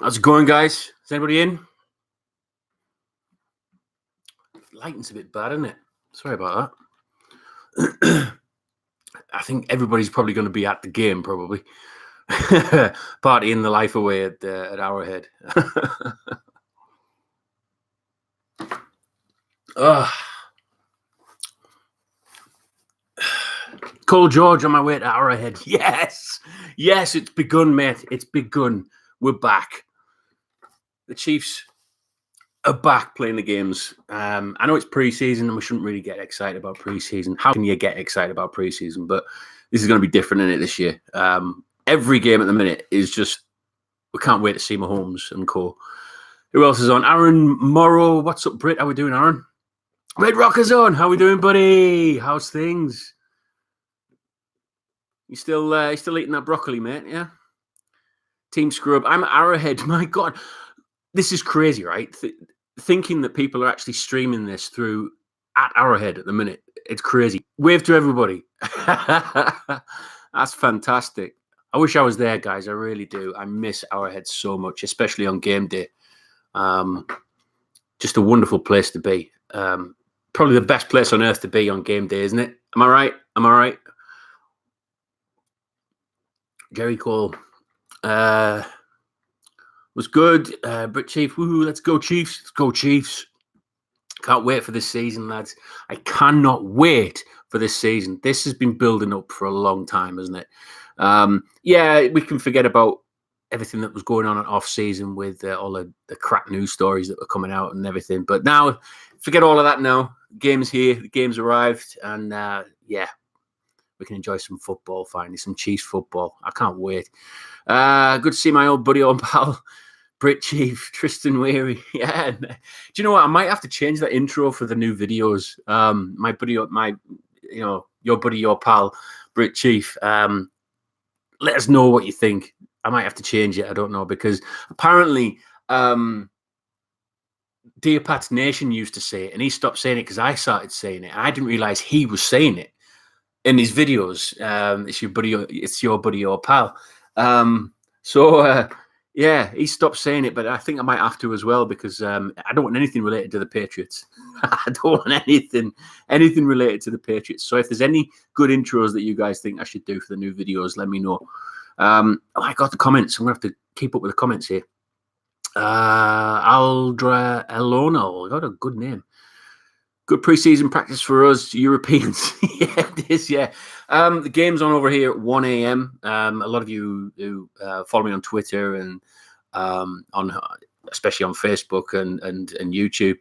How's it going, guys? Is anybody in? Lighting's a bit bad, isn't it? Sorry about that. I think everybody's probably going to be at the game, probably. Partying the life away at Arrowhead. Cole George on my way to Arrowhead. Yes, it's begun, mate. It's begun. We're back. The Chiefs are back playing the games. I know it's preseason and we shouldn't really get excited about preseason. How can you get excited about preseason? But this is going to be different in it this year. Every game at the minute is just, we can't wait to see Mahomes and co. Who else is on? Aaron Morrow. What's up, Brit? How we doing, Aaron? Red Rocker's on. How we doing, buddy? How's things? You still eating that broccoli, mate? Yeah. Team Scrub. I'm at Arrowhead. My God, this is crazy, right? Thinking that people are actually streaming this through at Arrowhead at the minute. It's crazy. Wave to everybody. That's fantastic. I wish I was there, guys. I really do. I miss Arrowhead so much, especially on game day. Just a wonderful place to be. Probably the best place on earth to be on game day, isn't it? Am I right? Jerry Cole. Was good. Brit Chief. Woohoo, let's go Chiefs. Let's go Chiefs. Can't wait for this season, lads. I cannot wait for this season. This has been building up for a long time, hasn't it? Yeah, we can forget about everything that was going on off season with all the crap news stories that were coming out and everything. But now, forget all of that now. The game's here. The game's arrived. And yeah, we can enjoy some football finally, some Chiefs football. I can't wait. Good to see my old buddy, old pal, Brit Chief, Tristan Weary. Yeah. Do you know what? I might have to change that intro for the new videos. My buddy, your buddy, your pal, Brit Chief. Let us know what you think. I might have to change it. I don't know, because apparently Dear Pat's Nation used to say it, and he stopped saying it because I started saying it. I didn't realize he was saying it in his videos. It's your buddy, your pal. Yeah, he stopped saying it, but I think I might have to as well, because I don't want anything related to the Patriots. I don't want anything related to the Patriots. So if there's any good intros that you guys think I should do for the new videos, let me know. I got the comments. I'm going to have to keep up with the comments here. Aldra Elonal, got a good name. Good preseason practice for us Europeans. Yeah, it is, yeah. The game's on over here at 1 a.m. A lot of you who follow me on Twitter and especially on Facebook and YouTube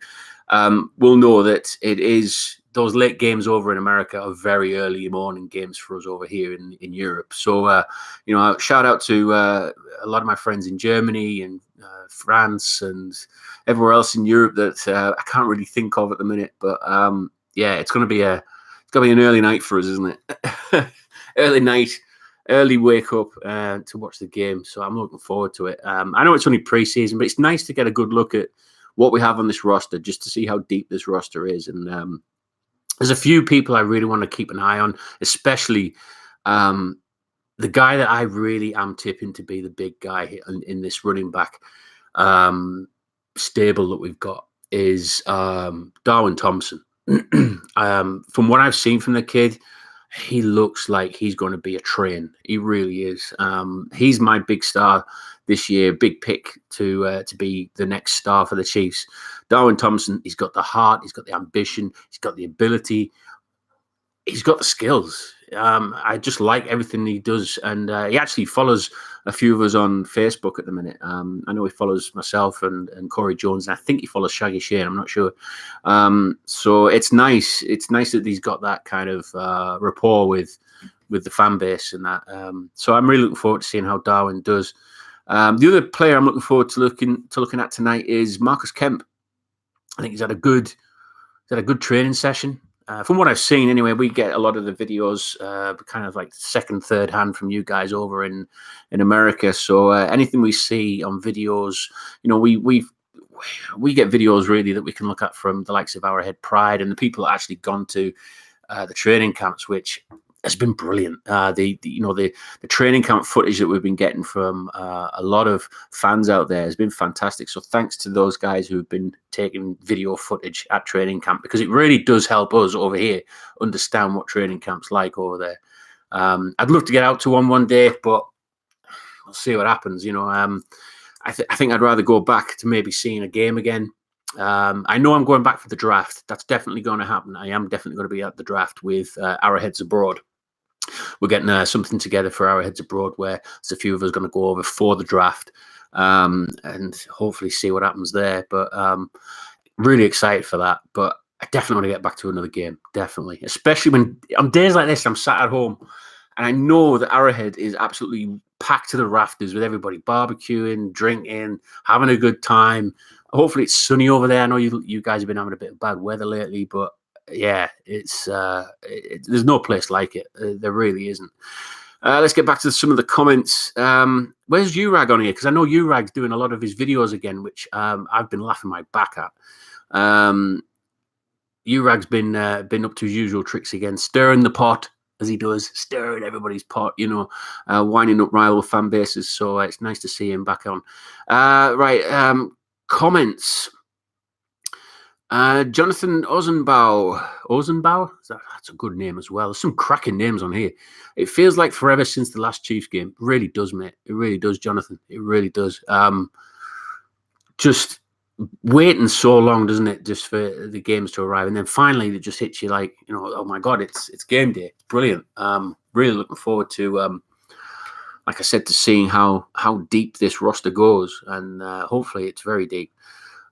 will know that it is, those late games over in America are very early morning games for us over here in Europe. So, shout out to a lot of my friends in Germany and France and everywhere else in Europe that I can't really think of at the minute. But yeah, it's going to be an early night for us, isn't it? Early night, early wake up to watch the game. So I'm looking forward to it. I know it's only preseason, but it's nice to get a good look at what we have on this roster, just to see how deep this roster is. And there's a few people I really want to keep an eye on, especially the guy that I really am tipping to be the big guy in this running back stable that we've got is Darwin Thompson. From what I've seen from the kid, he looks like he's going to be a train. He really is. He's my big star this year, big pick to be the next star for the Chiefs. Darwin Thompson, he's got the heart, he's got the ambition, he's got the ability, he's got the skills. I just like everything he does, and he actually follows a few of us on Facebook at the minute. I know he follows myself and Corey Jones, and I think he follows Shaggy Shane. I'm not sure. So it's nice. It's nice that he's got that kind of rapport with the fan base and that. So I'm really looking forward to seeing how Darwin does. The other player I'm looking forward to looking at tonight is Marcus Kemp. I think he's had a good training session. From what I've seen, anyway, we get a lot of the videos, kind of like second, third hand from you guys over in America. So anything we see on videos, we get videos really that we can look at from the likes of Arrowhead Pride and the people that actually gone to the training camps, which has been brilliant. The training camp footage that we've been getting from a lot of fans out there has been fantastic. So thanks to those guys who've been taking video footage at training camp, because it really does help us over here understand what training camp's like over there. I'd love to get out to one day, but we'll see what happens. I think I'd rather go back to maybe seeing a game again. I know I'm going back for the draft. That's definitely going to happen. I am definitely going to be at the draft with Arrowheads Abroad. We're getting something together for Arrowheads Abroad where there's a few of us going to go over for the draft and hopefully see what happens there. But really excited for that. But I definitely want to get back to another game. Definitely. Especially when on days like this, I'm sat at home and I know that Arrowhead is absolutely packed to the rafters with everybody barbecuing, drinking, having a good time. Hopefully it's sunny over there. I know you guys have been having a bit of bad weather lately, but yeah, it's there's no place like it. There really isn't. Let's get back to some of the comments. Where's Urag on here? Because I know Urag's doing a lot of his videos again, which I've been laughing my back at. Urag's been up to his usual tricks again, stirring the pot as he does, stirring everybody's pot, winding up rival fan bases. So it's nice to see him back on. Comments. Jonathan Ozenbau? That's a good name as well. There's some cracking names on here. It feels like forever since the last Chiefs game. It really does, mate. It really does, Jonathan. It really does. Just waiting so long, doesn't it, just for the games to arrive, and then finally it just hits you like, oh my god, it's game day. Brilliant. Really looking forward to like I said, to seeing how deep this roster goes, and hopefully it's very deep.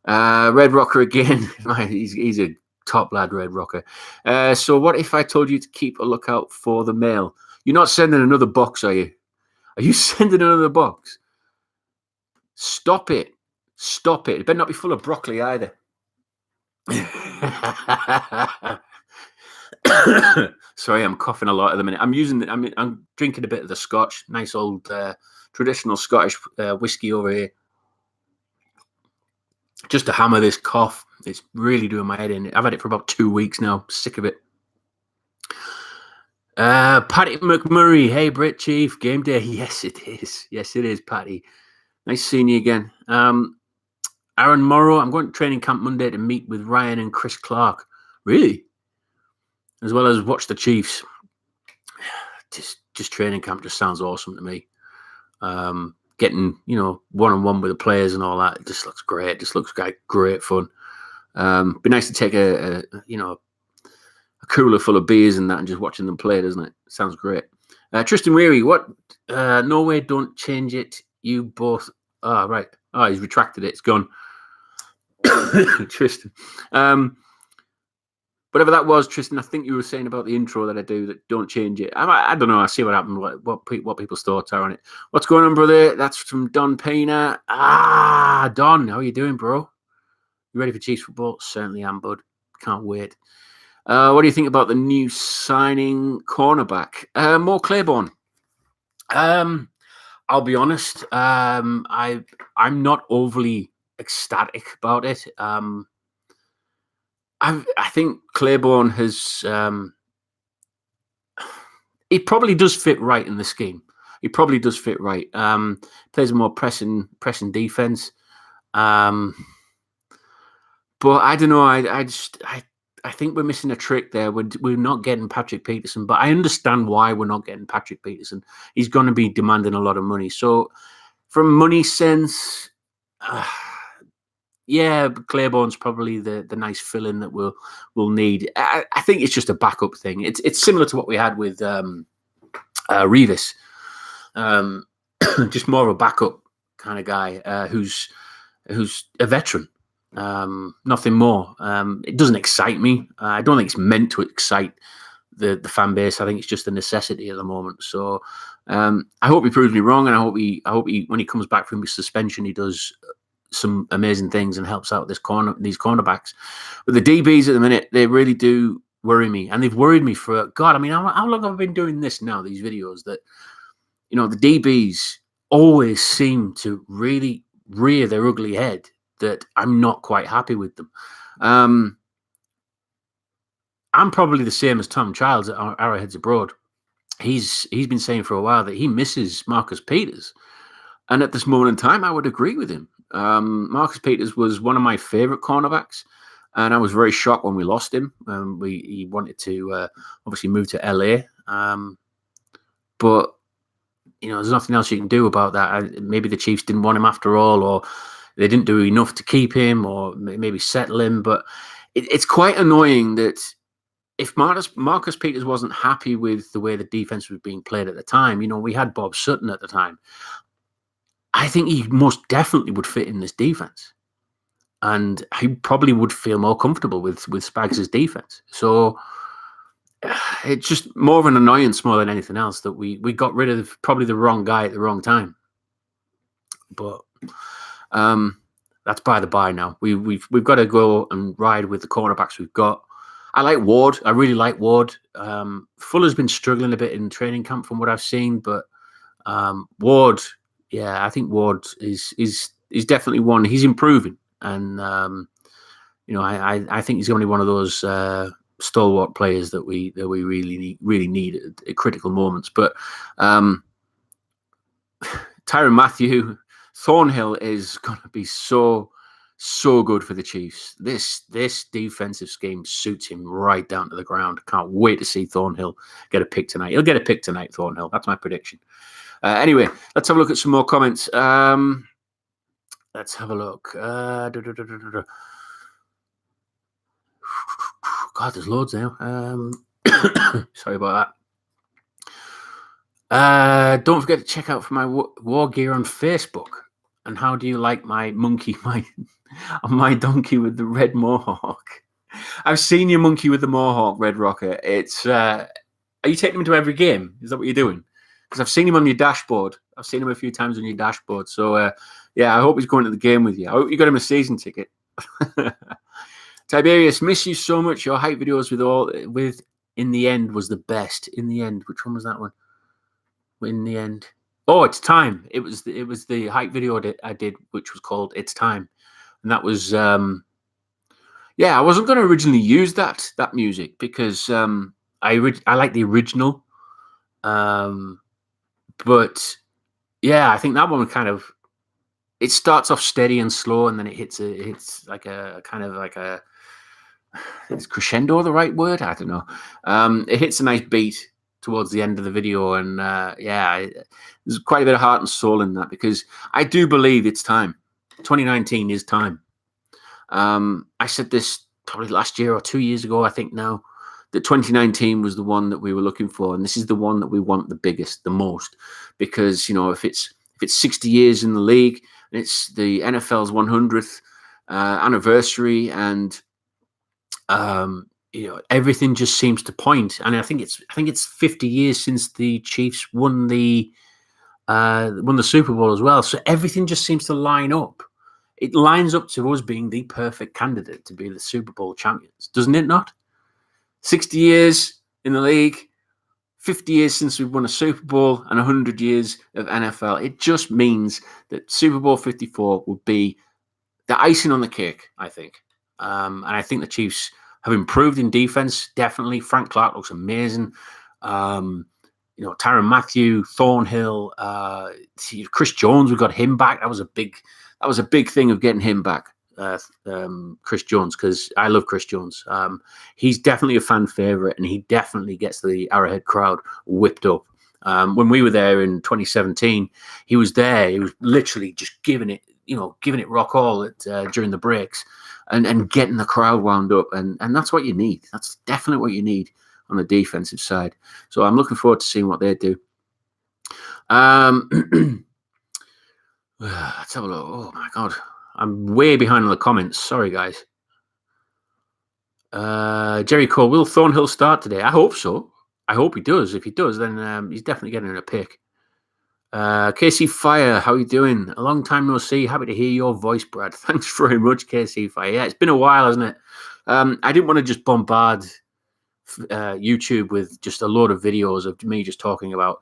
Red Rocker again. He's a top lad, Red Rocker. So what if I told you to keep a lookout for the mail? You're not sending another box, are you? Are you sending another box? Stop it. Stop it. It better not be full of broccoli either. Sorry, I'm coughing a lot at the minute. I'm drinking a bit of the Scotch. Nice old traditional Scottish whiskey over here. Just to hammer this cough. It's really doing my head in. I've had it for about 2 weeks now. Sick of it. Patty McMurray. Hey, Brit Chief. Game day. Yes, it is. Yes, it is, Patty. Nice seeing you again. Aaron Morrow. I'm going to training camp Monday to meet with Ryan and Chris Clark. Really? As well as watch the Chiefs. Just training camp just sounds awesome to me. Getting, one-on-one with the players and all that, it just looks great. It just looks like great fun. Be nice to take a cooler full of beers and that and just watching them play, doesn't it? Sounds great. Tristan Weary, what? No way, don't change it. You both. Oh, right. Oh, he's retracted it. It's gone. Tristan. Whatever that was, Tristan, I think you were saying about the intro that I do, that don't change it. I don't know. I see what happened, what people's thoughts are on it. What's going on, brother? That's from Don Pena. Don, how are you doing, bro? You ready for Chiefs football? Certainly am, bud. Can't wait. What do you think about the new signing cornerback? Mo Claiborne. I'll be honest. I'm not overly ecstatic about it. I think Claiborne has. He probably does fit right in the scheme. He probably does fit right. Plays a more pressing defense. But I don't know. I think we're missing a trick there. We're not getting Patrick Peterson, but I understand why we're not getting Patrick Peterson. He's going to be demanding a lot of money. So, from money sense. Yeah, Claiborne's probably the nice fill-in that we'll need. I think it's just a backup thing. It's similar to what we had with Revis. Just more of a backup kind of guy who's a veteran. Nothing more. It doesn't excite me. I don't think it's meant to excite the fan base. I think it's just a necessity at the moment. So I hope he proves me wrong, and I hope he when he comes back from his suspension, he does some amazing things and helps out these cornerbacks. But the DBs at the minute, they really do worry me, and they've worried me for God. I mean, how long have I been doing this now? These videos that the DBs always seem to really rear their ugly head. That I'm not quite happy with them. I'm probably the same as Tom Childs at Arrowheads Abroad. he's been saying for a while that he misses Marcus Peters. And at this moment in time, I would agree with him. Marcus Peters was one of my favorite cornerbacks, and I was very shocked when we lost him. He wanted to obviously move to LA, but there's nothing else you can do about that. Maybe the Chiefs didn't want him after all, or they didn't do enough to keep him, or maybe settle him. But it's quite annoying that if Marcus Peters wasn't happy with the way the defense was being played at the time, we had Bob Sutton at the time. I think he most definitely would fit in this defense, and he probably would feel more comfortable with Spags' defense. So it's just more of an annoyance more than anything else that we got rid of probably the wrong guy at the wrong time. But that's by the by now. We've got to go and ride with the cornerbacks we've got. I like Ward. I really like Ward. Fuller's been struggling a bit in training camp from what I've seen, but Ward, yeah, I think Ward is definitely one. He's improving, and I think he's going to be one of those stalwart players that we really need at critical moments. But Tyrann Mathieu, Thornhill is going to be so good for the Chiefs. This defensive scheme suits him right down to the ground. Can't wait to see Thornhill get a pick tonight. He'll get a pick tonight, Thornhill. That's my prediction. Anyway, let's have a look at some more comments. Let's have a look. God, there's loads now. Sorry about that. Don't forget to check out for my war gear on Facebook. And how do you like my monkey, my donkey with the red mohawk? I've seen your monkey with the mohawk, Red Rocker. It's are you taking him to every game? Is that what you're doing? Because I've seen him on your dashboard. I've seen him a few times on your dashboard. So yeah, I hope he's going to the game with you. I hope you got him a season ticket. Tiberius, miss you so much. Your hype videos with In the End was the best. In the End, which one was that one? In the End. Oh, It's Time. It was the hype video that I did, which was called It's Time, and that was I wasn't going to originally use that music because I like the original, but yeah, I think that one kind of it starts off steady and slow, and then it hits like a kind of like a is crescendo the right word? I don't know. It hits a nice beat towards the end of the video, and there's quite a bit of heart and soul in that because I do believe it's time. 2019 is time. I said this probably last year or 2 years ago, I think now, that 2019 was the one that we were looking for, and this is the one that we want the most, because if it's 60 years in the league and it's the NFL's 100th anniversary, and everything just seems to point, and I think it's 50 years since the Chiefs won the Super Bowl as well. So everything just seems to line up. It lines up to us being the perfect candidate to be the Super Bowl champions, doesn't it not? 60 years in the league, 50 years since we've won a Super Bowl, and 100 years of NFL. It just means that Super Bowl 54 would be the icing on the cake, I think. And I think the Chiefs have improved in defense, definitely. Frank Clark looks amazing. Tyrann Mathieu, Thornhill, Chris Jones, we got him back. That was a big thing of getting him back, Chris Jones, because I love Chris Jones. He's definitely a fan favorite, and he definitely gets the Arrowhead crowd whipped up. When we were there in 2017, he was there. He was literally just giving it rock all during the breaks, and getting the crowd wound up, and that's what you need. That's definitely what you need on the defensive side. So I'm looking forward to seeing what they do. Let's have a look. Oh my God, I'm way behind on the comments. Sorry, guys. Jerry Cole, will Thornhill start today? I hope so. I hope he does. If he does, then he's definitely getting a pick. KC Fire, how are you doing? A long time no see. Happy to hear your voice, Brad. Thanks very much, KC Fire. Yeah, it's been a while, hasn't it? I didn't want to just bombard YouTube with just a load of videos of me just talking about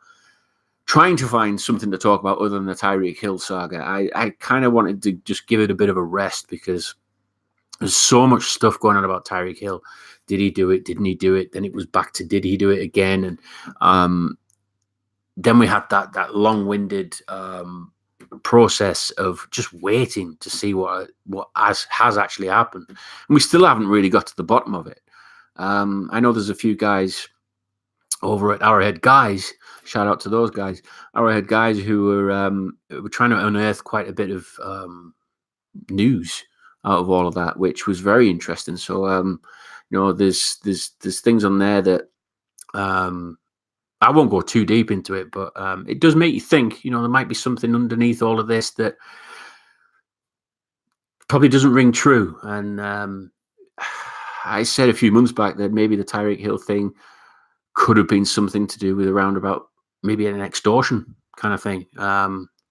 trying to find something to talk about other than the Tyreek Hill saga. I kind of wanted to just give it a bit of a rest because there's so much stuff going on about Tyreek Hill. Did he do it? Didn't he do it? Then it was back to did he do it again? And then we had that long-winded process of just waiting to see what has actually happened, and we still haven't really got to the bottom of it. I know there's a few guys over at Arrowhead Guys. Shout out to those guys, Arrowhead Guys, who were trying to unearth quite a bit of news out of all of that, which was very interesting. So there's things on there that I won't go too deep into it, but it does make you think. There might be something underneath all of this that probably doesn't ring true. And I said a few months back that maybe the Tyreek Hill thing could have been something to do with around about maybe an extortion kind of thing.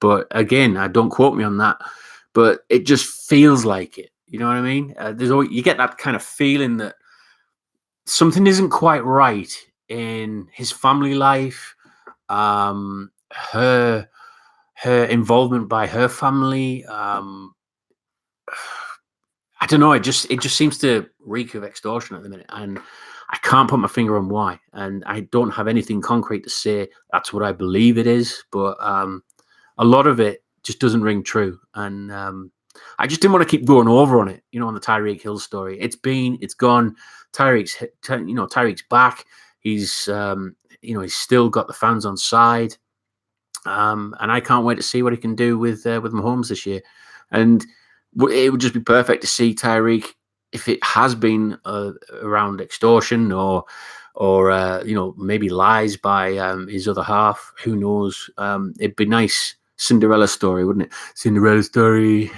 But again, don't quote me on that. But it just feels like it. You know what I mean? You get that kind of feeling that something isn't quite right in his family life, her involvement by her family. I don't know. It just seems to reek of extortion at the minute, and I can't put my finger on why. And I don't have anything concrete to say that's what I believe it is, but a lot of it just doesn't ring true. And I just didn't want to keep going over on it, on the Tyreek Hill story. It's gone. Tyreek's back. He's he's still got the fans on side, and I can't wait to see what he can do with Mahomes this year. And it would just be perfect to see Tyreek, if it has been around extortion or maybe lies by his other half. Who knows? It'd be nice Cinderella story, wouldn't it? Cinderella story.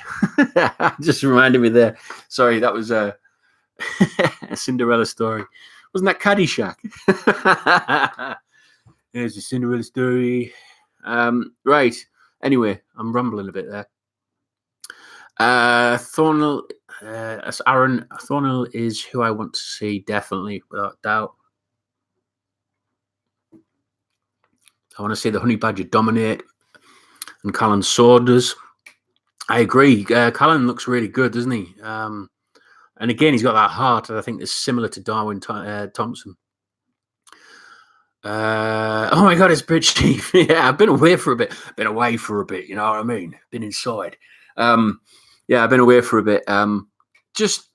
Just reminded me there. Sorry, that was a Cinderella story. Wasn't that Caddyshack? There's a Cinderella story. Right. Anyway, I'm rambling a bit there. Thornhill, as Aaron, Thornhill is who I want to see, definitely, without doubt. I want to see the Honey Badger dominate, and Callan Saunders. I agree. Callan looks really good, doesn't he? And again, he's got that heart that I think is similar to Darwin Thompson. Oh my God, it's Brit Chief. Yeah, I've been away for a bit. You know what I mean? Been inside. Yeah, I've been away for a bit. Just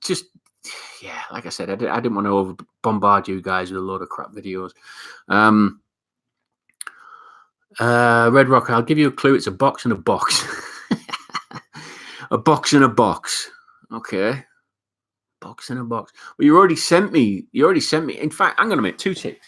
yeah, like I said, I didn't want to over bombard you guys with a load of crap videos. Red Rock, I'll give you a clue. It's a box in a box. A box in a box. Okay. Box in a box. Well, you already sent me. In fact, I'm going to make 2 ticks.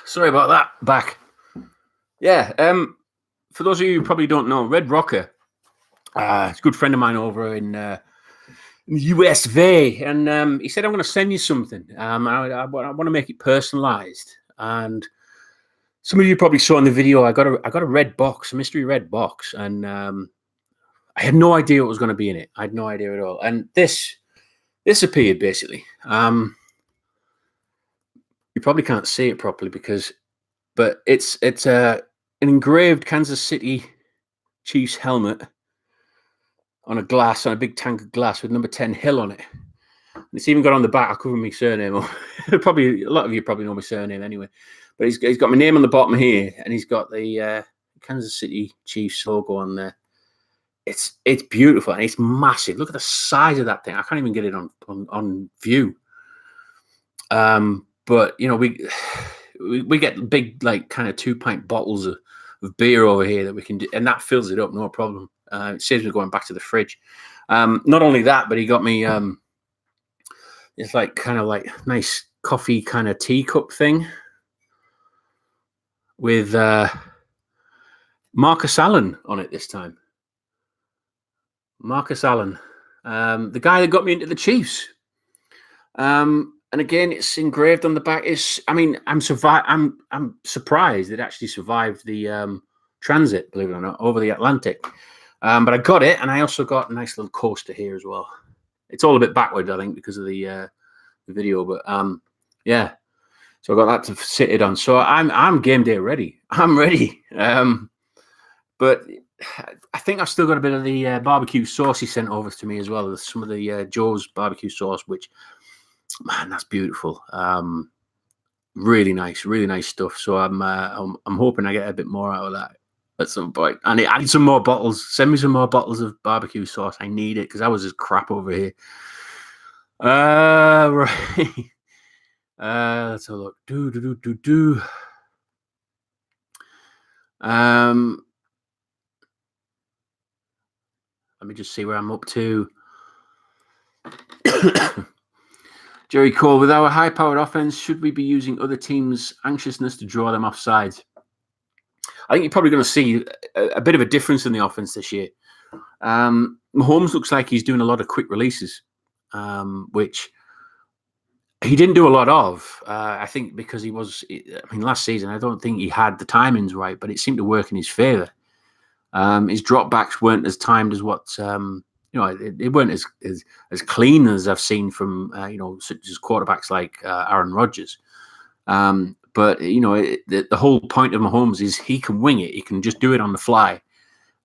Sorry about that. Back. Yeah. For those of you who probably don't know, Red Rocker, it's a good friend of mine over in the US of A, and he said, I'm going to send you something. I want to make it personalized. And some of you probably saw in the video, I got a red box, a mystery red box, and I had no idea what was going to be in it. I had no idea at all. And this appeared basically. You probably can't see it properly but it's an engraved Kansas City Chiefs helmet on a big tank of glass with number 10 Hill on it. And it's even got on the back, I'll cover my surname. Probably a lot of you probably know my surname anyway. But he's got my name on the bottom here, and he's got the Kansas City Chiefs logo on there. It's beautiful, and it's massive. Look at the size of that thing. I can't even get it on view. But we get big, like, kind of 2-pint bottles of beer over here that we can do, and that fills it up, no problem. It saves me going back to the fridge. Not only that, but he got me it's like kind of like nice coffee kind of teacup thing with Marcus Allen on it this time. Marcus Allen, the guy that got me into the Chiefs. And again, it's engraved on the back. I'm surprised it actually survived the transit, believe it or not, over the Atlantic. But I got it, and I also got a nice little coaster here as well. It's all a bit backward, I think, because of the the video, but yeah. So I got that to sit it on. So I'm game day ready. I'm ready. But I think I've still got a bit of the barbecue sauce he sent over to me as well. Some of the Joe's barbecue sauce, which, man, that's beautiful. Really nice stuff. So I'm hoping I get a bit more out of that at some point. And I need some more bottles. Send me some more bottles of barbecue sauce. I need it because I was just crap over here. Right. Let's have a look. Let me just see where I'm up to. Jerry Cole, with our high-powered offense, should we be using other teams' anxiousness to draw them offside? I think you're probably going to see a bit of a difference in the offense this year. Mahomes looks like he's doing a lot of quick releases, which he didn't do a lot of. I think because last season, I don't think he had the timings right, but it seemed to work in his favor. His dropbacks weren't as timed as what, they weren't as clean as I've seen from, such as quarterbacks like Aaron Rodgers. But, the whole point of Mahomes is he can wing it. He can just do it on the fly.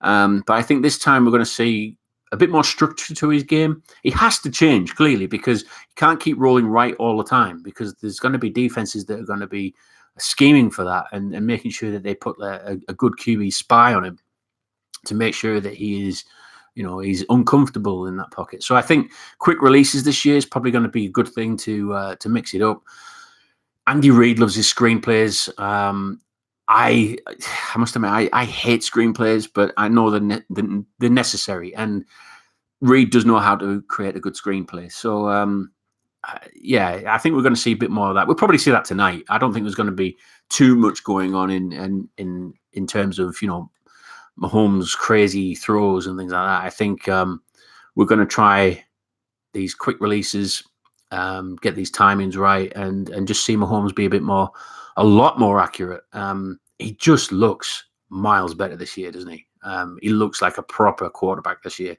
But I think this time we're going to see a bit more structure to his game. He has to change, clearly, because he can't keep rolling right all the time, because there's going to be defenses that are going to be scheming for that and making sure that they put a good QB spy on him to make sure that he is, he's uncomfortable in that pocket. So I think quick releases this year is probably going to be a good thing to mix it up. Andy Reid loves his screenplays. I must admit, I hate screenplays, but I know they're necessary. And Reid does know how to create a good screenplay. So, I think we're going to see a bit more of that. We'll probably see that tonight. I don't think there's going to be too much going on in terms of, Mahomes' crazy throws and things like that. I think we're going to try these quick releases, get these timings right, and just see Mahomes be a lot more accurate. He just looks miles better this year, doesn't he? He looks like a proper quarterback this year.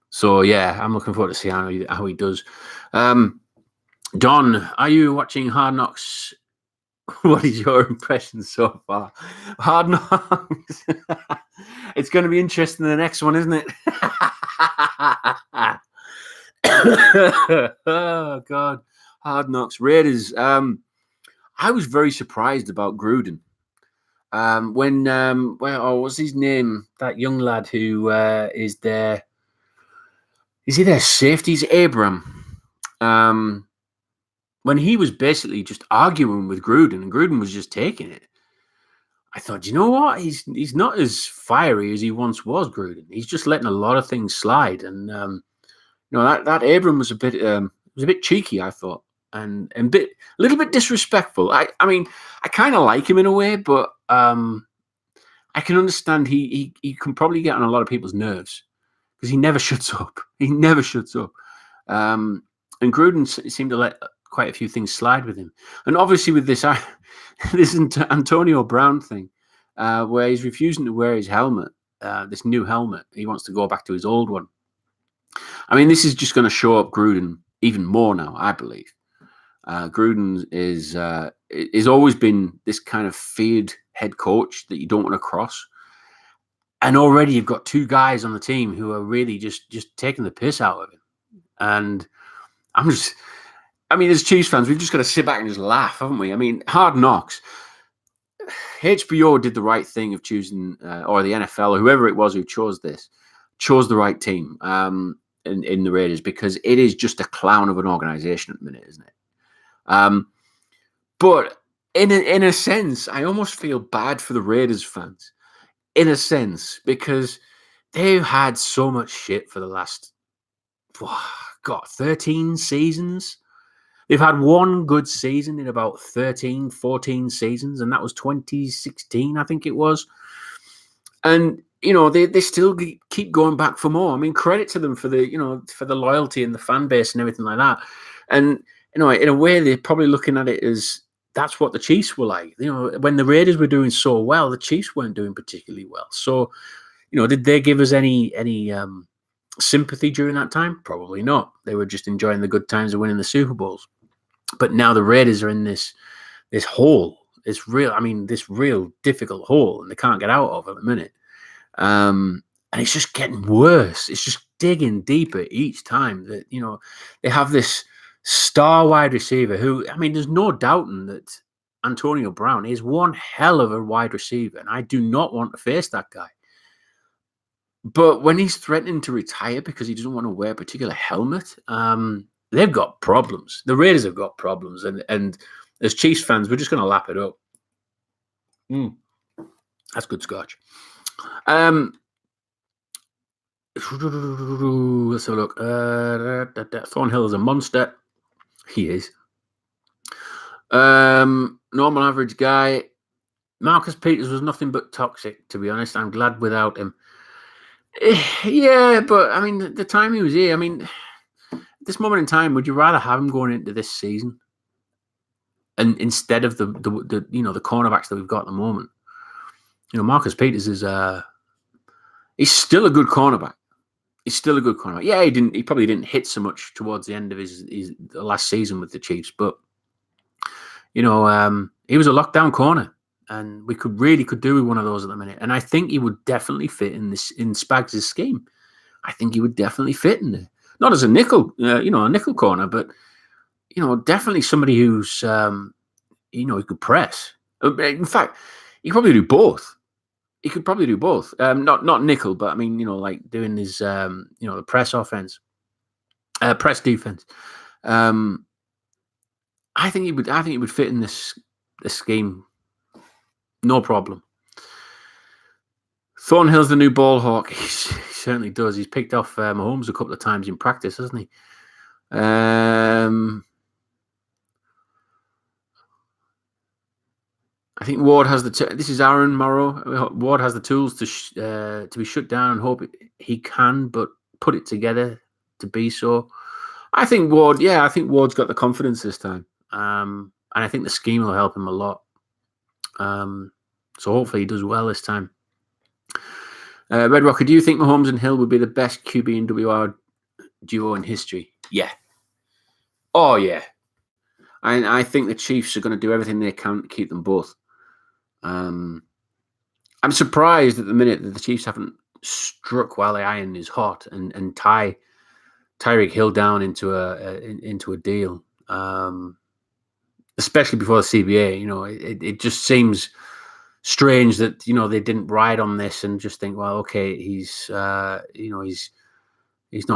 So yeah, I'm looking forward to seeing how he does. Don, are you watching Hard Knocks? What is your impression so far? Hard Knocks. It's going to be interesting in the next one, isn't it? Oh God, Hard Knocks. Raiders. I was very surprised about Gruden. What's his name? That young lad who is there. Is he their safeties? Abram. When he was basically just arguing with Gruden, and Gruden was just taking it, I thought, you know what? He's not as fiery as he once was, Gruden. He's just letting a lot of things slide, and that Abram was a bit cheeky, I thought, and a little bit disrespectful. I mean, I kind of like him in a way, but I can understand he can probably get on a lot of people's nerves because he never shuts up. He never shuts up. And Gruden seemed to let quite a few things slide with him. And obviously with this Antonio Brown thing, where he's refusing to wear his helmet, this new helmet. He wants to go back to his old one. I mean, this is just going to show up Gruden even more now, I believe. Gruden is always been this kind of feared head coach that you don't want to cross. And already you've got two guys on the team who are really just taking the piss out of him. And as Chiefs fans, we've just got to sit back and just laugh, haven't we? I mean, Hard Knocks. HBO did the right thing of choosing, or the NFL, or whoever it was who chose the right team in the Raiders, because it is just a clown of an organization at the minute, isn't it? But in a sense, I almost feel bad for the Raiders fans, in a sense, because they've had so much shit for the last 13 seasons. They've had one good season in about 13, 14 seasons, and that was 2016, I think it was. And, they still keep going back for more. I mean, credit to them for the loyalty and the fan base and everything like that. And, in a way, they're probably looking at it as that's what the Chiefs were like. When the Raiders were doing so well, the Chiefs weren't doing particularly well. So, did they give us any sympathy during that time? Probably not. They were just enjoying the good times of winning the Super Bowls. But now the Raiders are in this hole, this real difficult hole, and they can't get out of it at the minute. And it's just getting worse. It's just digging deeper each time that, they have this star wide receiver who, there's no doubting that Antonio Brown is one hell of a wide receiver, and I do not want to face that guy. But when he's threatening to retire because he doesn't want to wear a particular helmet, they've got problems. The Raiders have got problems, and as Chiefs fans, we're just going to lap it up. That's good scotch. Let's have a look. Thornhill is a monster. He is. Normal average guy. Marcus Peters was nothing but toxic, to be honest. I'm glad without him. Yeah, but the time he was here, at this moment in time, would you rather have him going into this season, and instead of the cornerbacks that we've got at the moment? Marcus Peters is he's still a good cornerback. He's still a good cornerback. Yeah, he probably didn't hit so much towards the end of his last season with the Chiefs, but he was a lockdown corner, and we could do with one of those at the minute. And I think he would definitely fit in Spags' scheme. I think he would definitely fit in there, not as a nickel, a nickel corner, but definitely somebody who's he could press. In fact, he could probably do both. He could probably do both. Not nickel, but like doing his the press offense, press defense. I think he would fit in this scheme, no problem. Thornhill's the new ball hawk. He certainly does. He's picked off Mahomes a couple of times in practice, hasn't he? I think Ward has this is Aaron Morrow. Ward has the tools to be shut down, and hope he can, but put it together to be so. I think Ward's got the confidence this time, and I think the scheme will help him a lot. So hopefully he does well this time. Red Rocker, do you think Mahomes and Hill would be the best QB and WR duo in history? Yeah. Oh yeah. I think the Chiefs are going to do everything they can to keep them both. I'm surprised at the minute that the Chiefs haven't struck while the iron is hot and tie Tyreek Hill down into a deal, especially before the CBA. It just seems strange that they didn't ride on this and just think, well, okay, he's not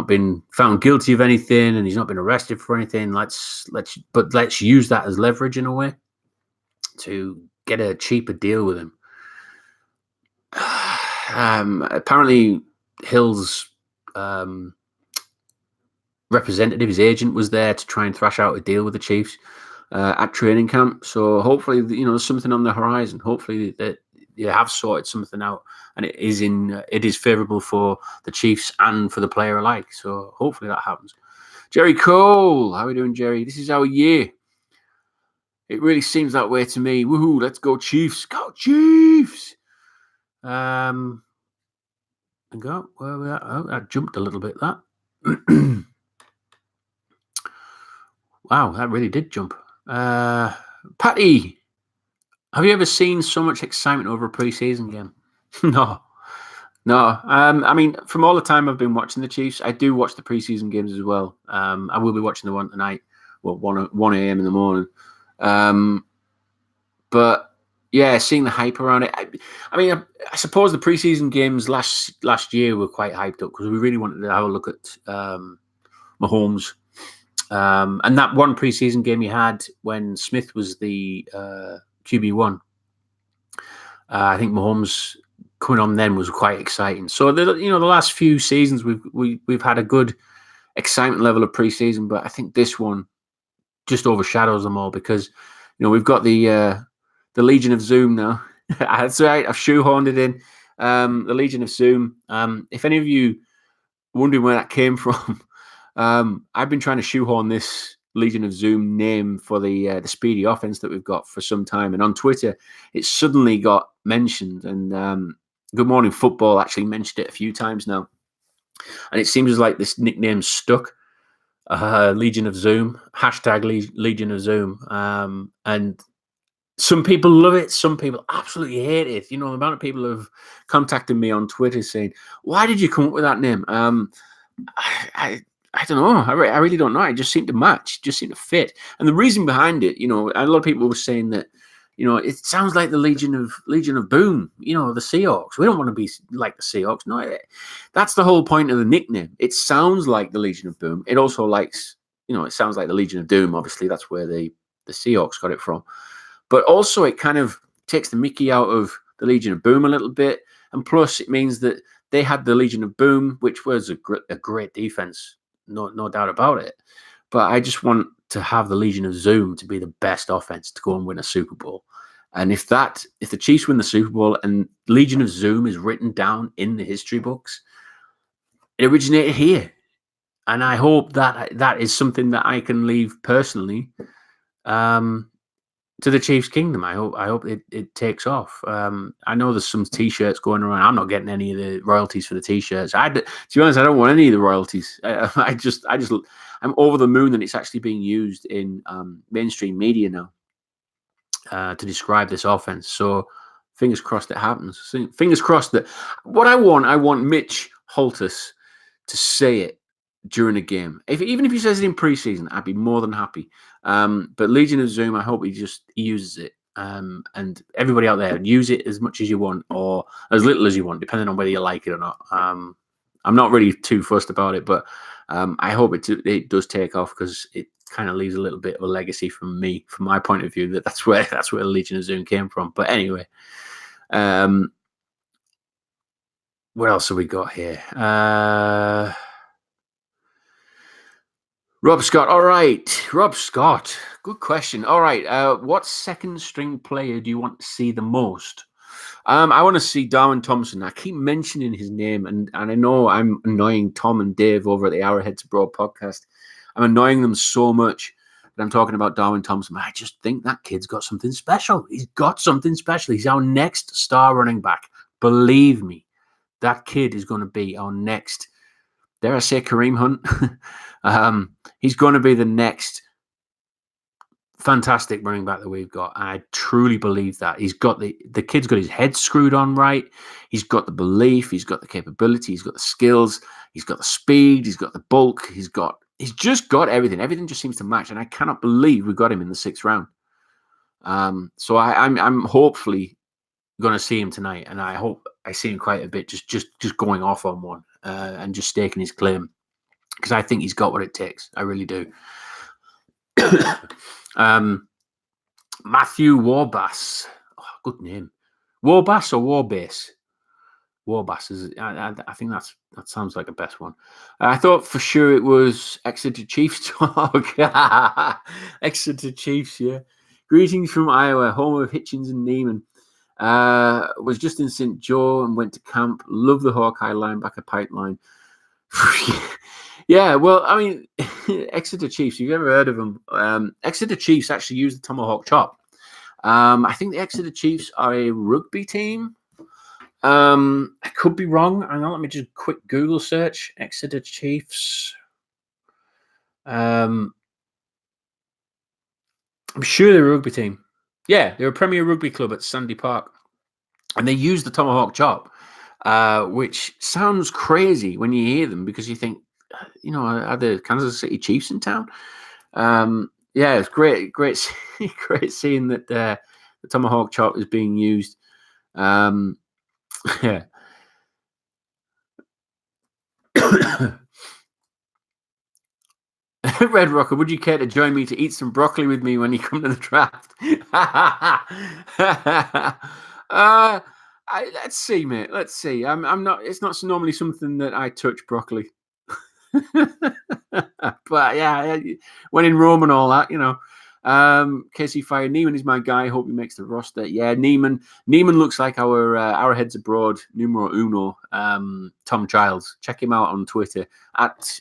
been found guilty of anything and he's not been arrested for anything. Let's use that as leverage in a way to get a cheaper deal with him. Apparently, Hill's representative, his agent, was there to try and thrash out a deal with the Chiefs at training camp. So hopefully, there's something on the horizon. Hopefully that you have sorted something out, and it is favourable for the Chiefs and for the player alike. So hopefully that happens. Jerry Cole, how are we doing, Jerry? This is our year. It really seems that way to me. Woohoo! Let's go Chiefs! Go Chiefs! And go where we are. Oh, I jumped a little bit. That. Wow, that really did jump. Patty, have you ever seen so much excitement over a preseason game? No. From all the time I've been watching the Chiefs, I do watch the preseason games as well. I will be watching the one tonight, 1 a.m. in the morning. But yeah, seeing the hype around it. I suppose the preseason games last year were quite hyped up because we really wanted to have a look at Mahomes. And that one preseason game he had when Smith was the QB1, I think Mahomes coming on then was quite exciting. So the last few seasons we've had a good excitement level of preseason, but I think this one just overshadows them all because we've got the Legion of Zoom now. That's right, I've shoehorned it in. The Legion of Zoom. If any of you wondering where that came from, I've been trying to shoehorn this Legion of Zoom name for the speedy offense that we've got for some time, and on Twitter it suddenly got mentioned, and Good Morning Football actually mentioned it a few times now. And it seems like this nickname stuck. Legion of Zoom, hashtag Legion of Zoom. And some people love it. Some people absolutely hate it. You know, the amount of people have contacted me on Twitter saying, why did you come up with that name? I don't know. I really don't know. It just seemed to match, just seemed to fit. And the reason behind it, you know, a lot of people were saying that, you know, it sounds like the Legion of Boom, you know, the Seahawks. We don't want to be like the Seahawks. No, that's the whole point of the nickname. It sounds like the Legion of Boom. It also likes, you know, it sounds like the Legion of Doom. Obviously, that's where the Seahawks got it from. But also it kind of takes the mickey out of the Legion of Boom a little bit. And plus it means that they had the Legion of Boom, which was a great defense. No doubt about it. But I just want to have the Legion of Zoom to be the best offense to go and win a Super Bowl. And if the Chiefs win the Super Bowl and Legion of Zoom is written down in the history books, it originated here. And I hope that is something that I can leave personally to the Chiefs' kingdom. I hope it takes off. I know there's some T-shirts going around. I'm not getting any of the royalties for the T-shirts. To be honest, I don't want any of the royalties. I'm over the moon that it's actually being used in mainstream media now to describe this offense. So fingers crossed it happens. Fingers crossed that what I want Mitch Holthus to say it during a game. Even if he says it in preseason, I'd be more than happy. But Legion of Zoom, I hope he uses it. And everybody out there, use it as much as you want or as little as you want, depending on whether you like it or not. I'm not really too fussed about it, but I hope it does take off because it kind of leaves a little bit of a legacy from my point of view. That's where the Legion of Zoom came from. But anyway, what else have we got here? Rob Scott. All right. Rob Scott. Good question. All right. What second string player do you want to see the most? I want to see Darwin Thompson. I keep mentioning his name, and I know I'm annoying Tom and Dave over at the Arrowheads Abroad podcast. I'm annoying them so much that I'm talking about Darwin Thompson. I just think that kid's got something special. He's got something special. He's our next star running back. Believe me, that kid is going to be our next, dare I say, Kareem Hunt. He's going to be the next fantastic running back that we've got. And I truly believe that. He's got the kid's got his head screwed on right. He's got the belief. He's got the capability. He's got the skills. He's got the speed. He's got the bulk. He's just got everything. Everything just seems to match. And I cannot believe we got him in the 6th round. So I'm hopefully going to see him tonight. And I hope I see him quite a bit, just going off on one and just staking his claim. Because I think he's got what it takes. I really do. Matthew Warbass. Oh, good name. Warbass or Warbase? Warbass is. I think that sounds like the best one. I thought for sure it was Exeter Chiefs talk. Exeter Chiefs, yeah. Greetings from Iowa, home of Hitchens and Neiman. Was just in St. Joe and went to camp. Love the Hawkeye linebacker pipeline. Yeah, well, I mean, Exeter Chiefs, you've ever heard of them? Exeter Chiefs actually use the tomahawk chop. I think the Exeter Chiefs are a rugby team. I could be wrong. Hang on, let me just quick Google search. Exeter Chiefs. I'm sure they're a rugby team. Yeah, they're a Premier Rugby club at Sandy Park. And they use the tomahawk chop, which sounds crazy when you hear them because you think, you know, are the Kansas City Chiefs in town? Yeah, it's great seeing that the tomahawk chop is being used. Yeah. Red Rocker, would you care to join me to eat some broccoli with me when you come to the draft? Let's see, mate. Let's see. I'm not. It's not normally something that I touch, broccoli. But yeah, when in Rome and all that, you know. Casey Fire Neiman is my guy. Hope he makes the roster. Yeah, Neiman looks like our heads abroad numero uno. Tom Childs. Check him out on Twitter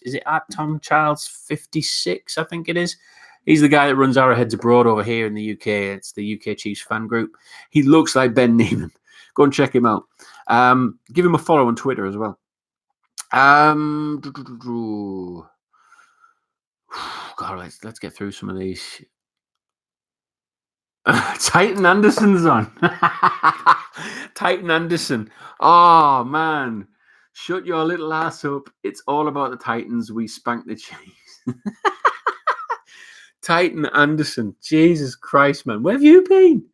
is it at Tom Childs 56? I think it is. He's the guy that runs our heads abroad over here in the UK. It's the UK Chiefs fan group. He looks like Ben Neiman. Go and check him out. Give him a follow on Twitter as well. Um, God, let's get through some of these. Titan Anderson's on. Titan Anderson. Oh man, shut your little ass up. It's all about the Titans. We spanked the Chiefs. Titan Anderson. Jesus Christ, man. Where have you been?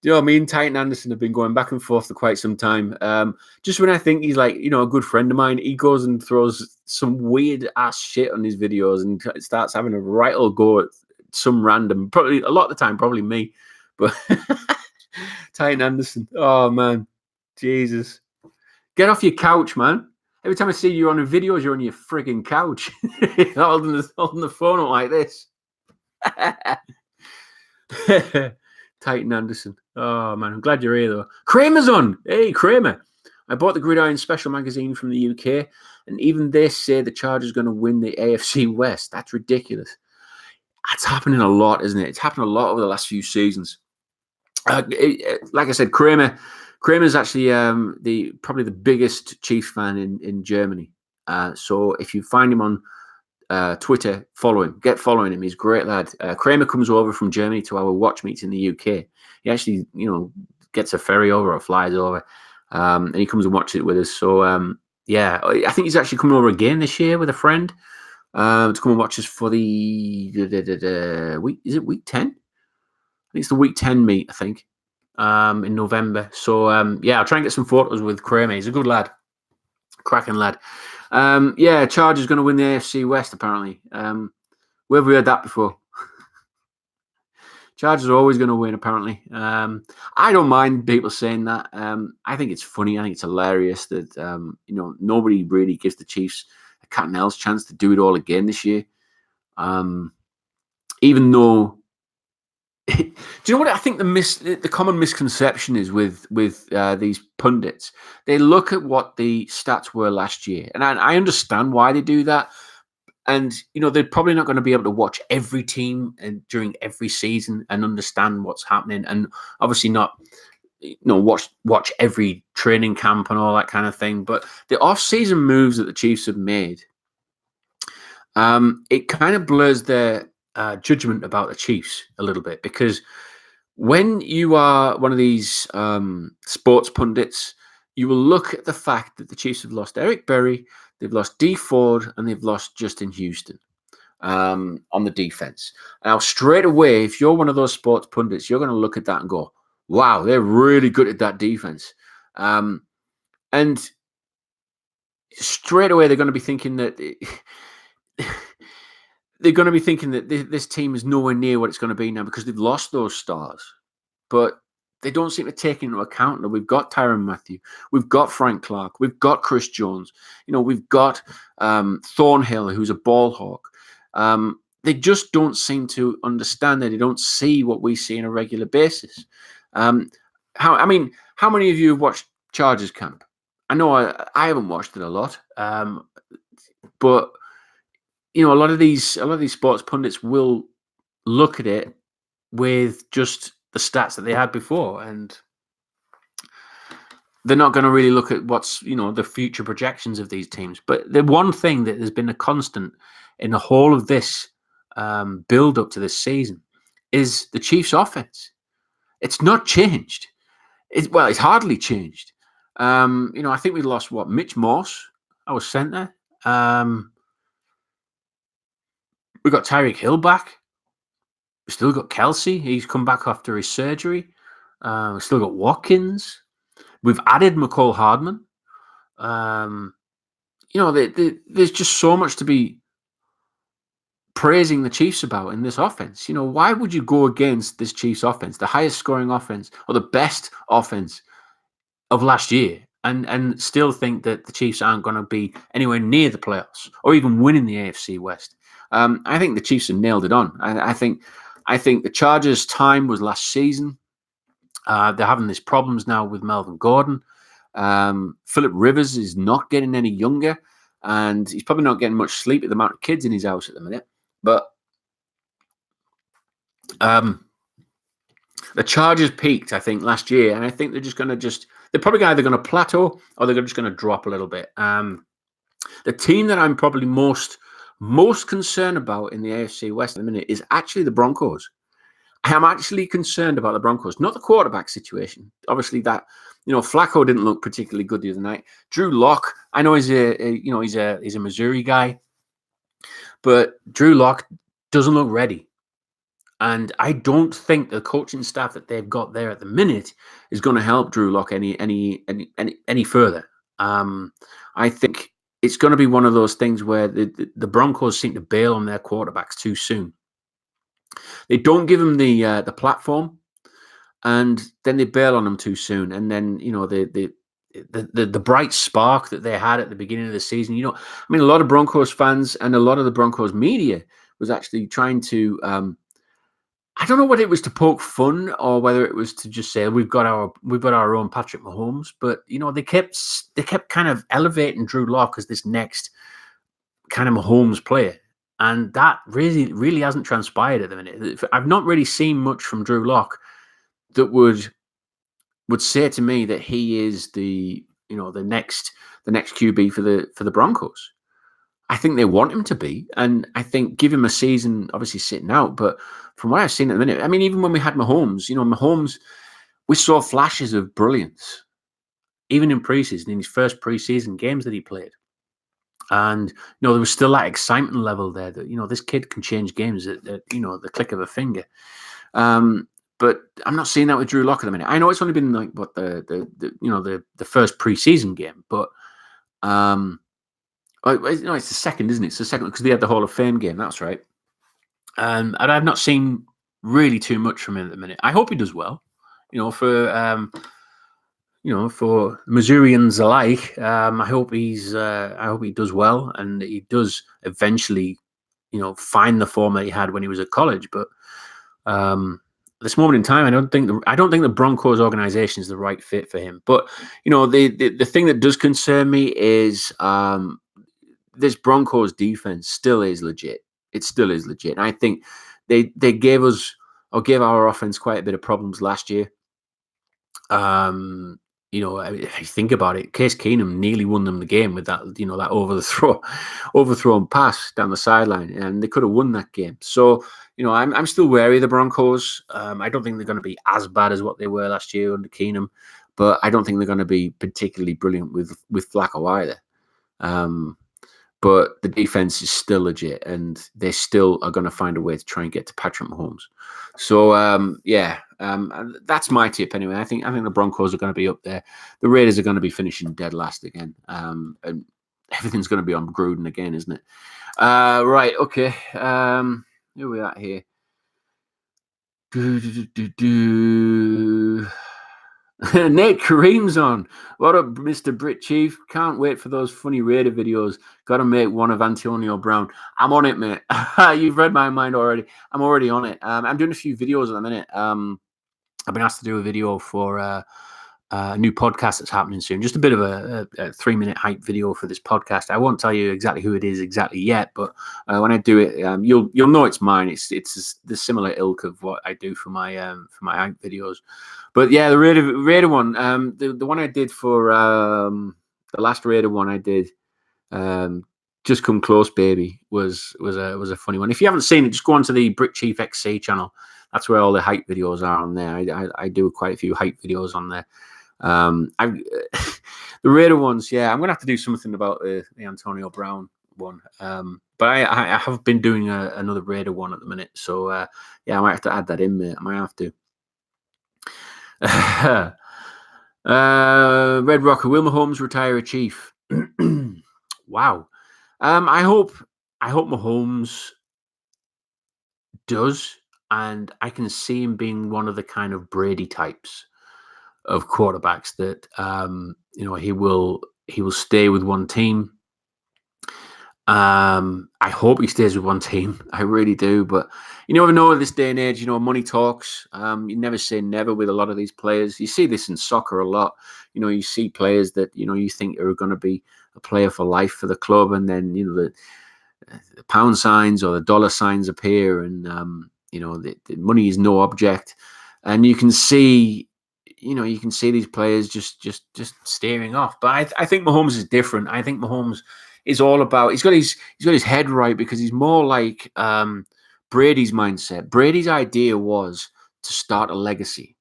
Do you know what I mean? Titan Anderson have been going back and forth for quite some time. Just when I think he's like, a good friend of mine, he goes and throws some weird ass shit on his videos and starts having a right old go at some random, probably a lot of the time, probably me. But Titan Anderson, oh man, Jesus. Get off your couch, man. Every time I see you on the videos, you're on your frigging couch. holding the phone up like this. Titan Anderson. Oh man, I'm glad you're here though. Kramer's on. Hey, Kramer. I bought the Gridiron Special magazine from the UK, and even they say the Chargers are going to win the AFC West. That's ridiculous. That's happening a lot, isn't it? It's happened a lot over the last few seasons. Like I said, Kramer's actually probably the biggest Chiefs fan in Germany. So if you find him on Twitter, follow him. Get following him. He's a great lad. Kramer comes over from Germany to our watch meets in the UK. He actually, gets a ferry over or flies over, and he comes and watches it with us. So, yeah, I think he's actually coming over again this year with a friend to come and watch us for the week. Is it week 10? I think it's the week 10 meet, I think, in November. So, yeah, I'll try and get some photos with Kramer. He's a good lad. Cracking lad. Yeah, Chargers going to win the AFC West, apparently. Where have we heard that before? Chargers are always going to win, apparently. I don't mind people saying that. I think it's funny. I think it's hilarious that, nobody really gives the Chiefs a cat and nails chance to do it all again this year. Even though... Do you know what I think the common misconception is with these pundits? They look at what the stats were last year, and I understand why they do that. And they're probably not going to be able to watch every team and during every season and understand what's happening, and obviously not watch every training camp and all that kind of thing. But the off-season moves that the Chiefs have made, it kind of blurs their judgment about the Chiefs a little bit, because when you are one of these sports pundits, you will look at the fact that the Chiefs have lost Eric Berry, they've lost Dee Ford, and they've lost Justin Houston on the defense. Now, straight away, if you're one of those sports pundits, you're going to look at that and go, wow, they're really good at that defense. And straight away, they're going to be thinking that... They're going to be thinking that this team is nowhere near what it's going to be now because they've lost those stars. But they don't seem to take into account that we've got Tyrann Mathieu, we've got Frank Clark, we've got Chris Jones, we've got Thornhill, who's a ball hawk. They just don't seem to understand that. They don't see what we see on a regular basis. How many of you have watched Chargers camp? I know I haven't watched it a lot, but a lot of these sports pundits will look at it with just the stats that they had before, and they're not going to really look at what's the future projections of these teams. But the one thing that has been a constant in the whole of this build up to this season is the Chiefs' offense. It's not changed. It's hardly changed. I think we lost Mitch Morse, our center. We've got Tyreek Hill back. We've still got Kelsey. He's come back after his surgery. We've still got Watkins. We've added McCall Hardman. There's just so much to be praising the Chiefs about in this offense. Why would you go against this Chiefs offense, the highest scoring offense or the best offense of last year, and still think that the Chiefs aren't going to be anywhere near the playoffs or even winning the AFC West? I think the Chiefs have nailed it on. I think the Chargers' time was last season. They're having these problems now with Melvin Gordon. Phillip Rivers is not getting any younger, and he's probably not getting much sleep at the amount of kids in his house at the minute. But the Chargers peaked, I think, last year, and I think they're just going to they're probably either going to plateau or they're just going to drop a little bit. The team that I'm probably most concerned about in the AFC West at the minute is actually the Broncos. I am actually concerned about the Broncos, not the quarterback situation. Obviously, that Flacco didn't look particularly good the other night. Drew Lock, I know he's a Missouri guy, but Drew Lock doesn't look ready. And I don't think the coaching staff that they've got there at the minute is going to help Drew Lock any further. I think it's going to be one of those things where the Broncos seem to bail on their quarterbacks too soon. They don't give them the platform, and then they bail on them too soon. And then the bright spark that they had at the beginning of the season. A lot of Broncos fans and a lot of the Broncos media was actually trying to. I don't know whether it was to poke fun or whether it was to just say we've got our own Patrick Mahomes, but they kept kind of elevating Drew Lock as this next kind of Mahomes player, and that really hasn't transpired at the minute. I've not really seen much from Drew Lock that would say to me that he is the next QB for the Broncos. I think they want him to be, and I think give him a season, obviously sitting out. But from what I've seen at the minute, even when we had Mahomes, Mahomes, we saw flashes of brilliance, even in preseason, in his first preseason games that he played. And there was still that excitement level there that this kid can change games at the click of a finger. But I'm not seeing that with Drew Lock at the minute. I know it's only been like the first preseason game, but it's the second, isn't it? It's the second because they had the Hall of Fame game. That's right. And I've not seen really too much from him at the minute. I hope he does well. For Missourians alike, I hope he does well and he does eventually, find the form that he had when he was at college. But this moment in time, I don't think the Broncos organization is the right fit for him. But the thing that does concern me is this Broncos defense still is legit. It still is legit. And I think they gave our offense quite a bit of problems last year. If you think about it, Case Keenum nearly won them the game with that, that overthrown pass down the sideline, and they could have won that game. So, I'm still wary of the Broncos. I don't think they're going to be as bad as what they were last year under Keenum, but I don't think they're going to be particularly brilliant with Flacco either. But the defense is still legit, and they still are going to find a way to try and get to Patrick Mahomes. So, that's my tip anyway. I think the Broncos are going to be up there. The Raiders are going to be finishing dead last again, and everything's going to be on Gruden again, isn't it? Right, okay. Who are we at here? Nate Kareem's on. What up, Mr. Brit Chief? Can't wait for those funny Raider videos. Got to make one of Antonio Brown. I'm on it, mate. You've read my mind already. I'm already on it. I'm doing a few videos at the minute. I've been asked to do a video for a new podcast that's happening soon. Just a bit of a 3-minute hype video for this podcast. I won't tell you exactly who it is exactly yet, but when I do it, you'll know it's mine. It's the similar ilk of what I do for my hype videos. But yeah, the Raider one, the one I did for the last Raider one I did, Just Come Close, Baby, was a funny one. If you haven't seen it, just go onto the Brit Chief XC channel. That's where all the hype videos are on there. I do quite a few hype videos on there. The Raider ones, yeah, I'm gonna have to do something about the Antonio Brown one. But I have been doing another Raider one at the minute, so yeah, I might have to add that in, mate. I might have to. Red Rocker, will Mahomes retire a Chief? Wow. I hope Mahomes does, and I can see him being one of the kind of Brady types of quarterbacks that he will stay with one team. I hope he stays with one team. I really do, but you never know in this day and age. Money talks. You never say never with a lot of these players. You see this in soccer a lot. You see players that you think are going to be a player for life for the club, and then the pound signs or the dollar signs appear, and the money is no object, and you can see you can see these players just staring off. But I think Mahomes is different. I think Mahomes is all about. He's got his head right because he's more like Brady's mindset. Brady's idea was to start a legacy,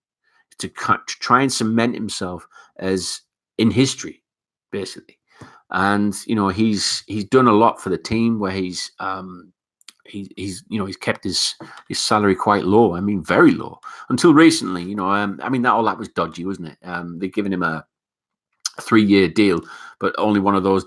to try and cement himself as in history, basically. And he's done a lot for the team where he's kept his salary quite low. I mean, very low until recently. I mean, that was dodgy, wasn't it? They've given him a 3-year deal, but only one of those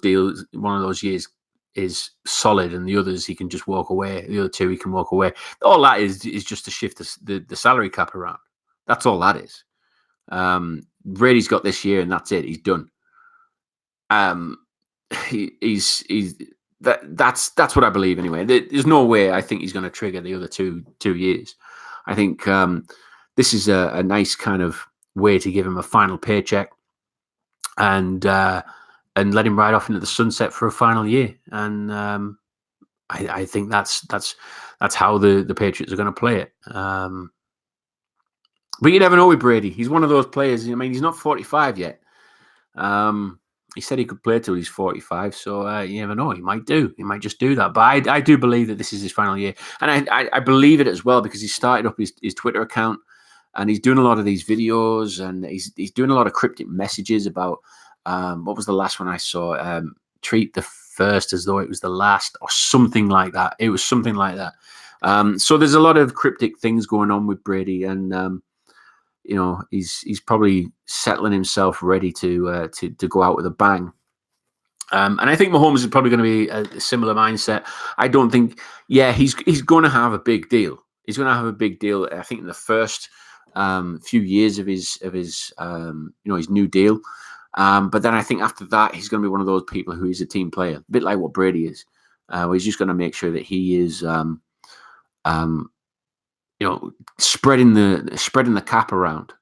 years is solid, and the others he can just walk away. The other 2 he can walk away. All that is just to shift the salary cap around. That's all that is. Brady's got this year, and that's it. He's done. He's that's what I believe anyway. There's no way I think he's going to trigger the other two years. I think this is a nice kind of way to give him a final paycheck and let him ride off into the sunset for a final year. And I think that's how the Patriots are going to play it. But you never know with Brady. He's one of those players. I mean, he's not 45 yet. He said he could play till he's 45, so you never know. He might do. He might just do that. But I do believe that this is his final year. And I believe it as well because he started up his Twitter account and he's doing a lot of these videos and he's doing a lot of cryptic messages about what was the last one I saw? Treat the first as though it was the last or something like that. It was something like that. So there's a lot of cryptic things going on with Brady and he's probably settling himself ready to go out with a bang. And I think Mahomes is probably going to be a similar mindset. I don't think, he's going to have a big deal. He's going to have a big deal. I think in the first few years of his new deal. But then I think after that, he's going to be one of those people who is a team player, a bit like what Brady is. Where he's just going to make sure that he is spreading the cap around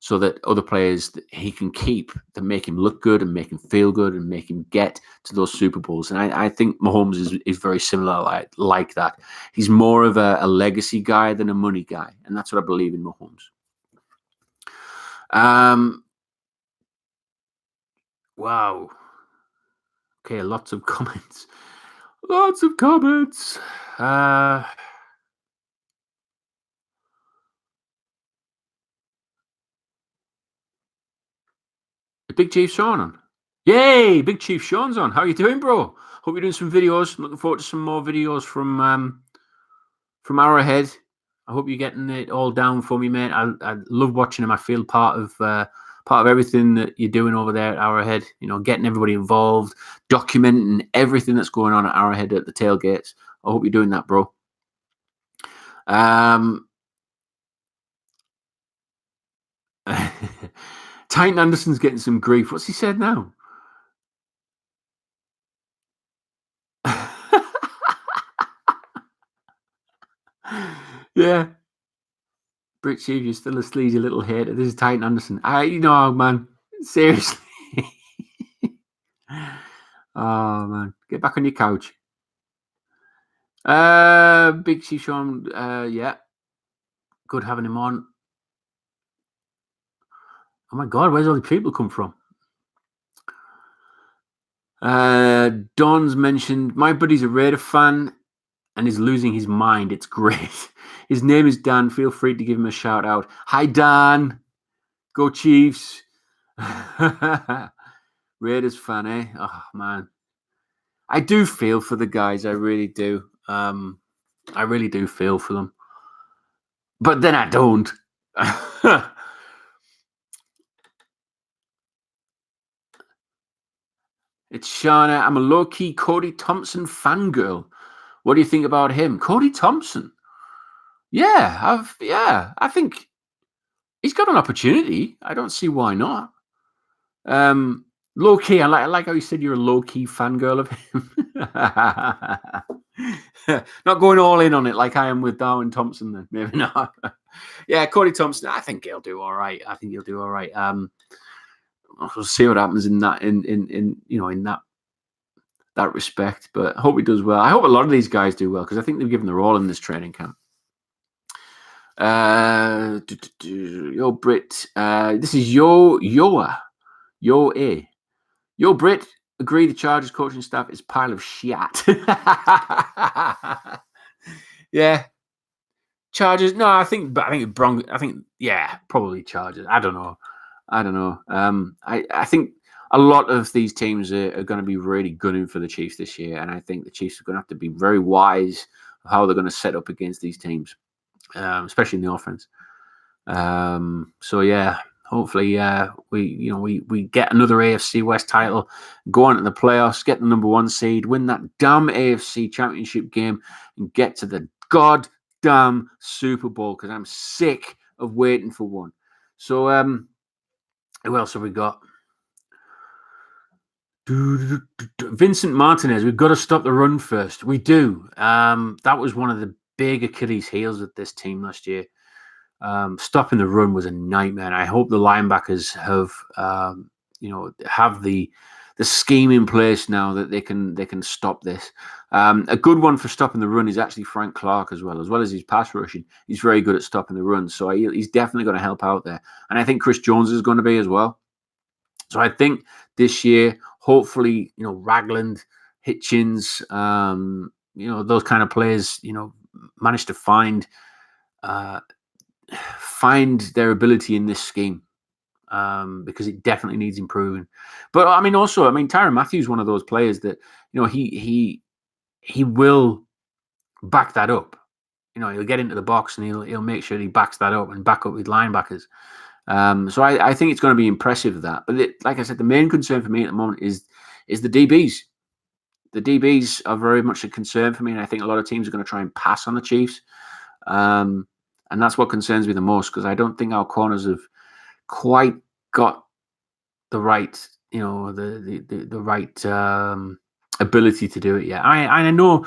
so that other players that he can keep that make him look good and make him feel good and make him get to those Super Bowls. And I think Mahomes is very similar like that. He's more of a legacy guy than a money guy. And that's what I believe in Mahomes. Wow. Okay, lots of comments. Lots of comments. Big Chief Sean on. Yay! Big Chief Sean's on. How you doing, bro? Hope you're doing some videos. Looking forward to some more videos from Arrowhead. I hope you're getting it all down for me, mate. I love watching him. I feel part of everything that you're doing over there at Arrowhead. Getting everybody involved, documenting everything that's going on at Arrowhead at the tailgates. I hope you're doing that, bro. Titan Anderson's getting some grief. What's he said now? Yeah. Brit, you're still a sleazy little hater. This is Titan Anderson. Man. Seriously. Oh, man. Get back on your couch. Big Chief Sean, yeah. Good having him on. Oh, my God. Where's all the people come from? Don's mentioned, my buddy's a Raider fan and is losing his mind. It's great. His name is Dan. Feel free to give him a shout out. Hi, Dan. Go Chiefs. Raiders fan, eh? Oh, man. I do feel for the guys. I really do. I really do feel for them. But then I don't. It's Shana. I'm a low-key Cody Thompson fangirl. What do you think about him? Cody Thompson? Yeah, I think he's got an opportunity. I don't see why not. Low-key, I like how you said you're a low-key fangirl of him. Not going all in on it like I am with Darwin Thompson then. Maybe not. Yeah, Cody Thompson, I think he'll do all right. We'll see what happens in that in that respect. But I hope he does well. I hope a lot of these guys do well because I think they've given their all in this training camp. Yo, Brit. This is Yo A. Yo, Brit. Agree the Chargers coaching staff is a pile of shat. Yeah. Chargers. No, I think yeah, probably Chargers. I don't know. I think a lot of these teams are going to be really gunning for the Chiefs this year, and I think the Chiefs are going to have to be very wise of how they're going to set up against these teams, especially in the offense. So yeah, hopefully we get another AFC West title, go on to the playoffs, get the number 1 seed, win that damn AFC Championship game, and get to the goddamn Super Bowl because I'm sick of waiting for one. So who else have we got? Vincent Martinez. We've got to stop the run first. We do. That was one of the big Achilles heels of this team last year. Stopping the run was a nightmare. I hope the linebackers have the scheme in place now that they can stop this. A good one for stopping the run is actually Frank Clark as well as his pass rushing. He's very good at stopping the run, so he's definitely going to help out there. And I think Chris Jones is going to be as well. So I think this year, hopefully, Ragland, Hitchens, those kind of players, manage to find their ability in this scheme because it definitely needs improving. But Tyrann Mathieu is one of those players that he will back that up. He'll get into the box and he'll make sure he backs that up and back up with linebackers. So I think it's going to be impressive that. But like I said, the main concern for me at the moment is the DBs. The DBs are very much a concern for me, and I think a lot of teams are going to try and pass on the Chiefs. And that's what concerns me the most because I don't think our corners have quite got the right, the right ability to do it yet. I know,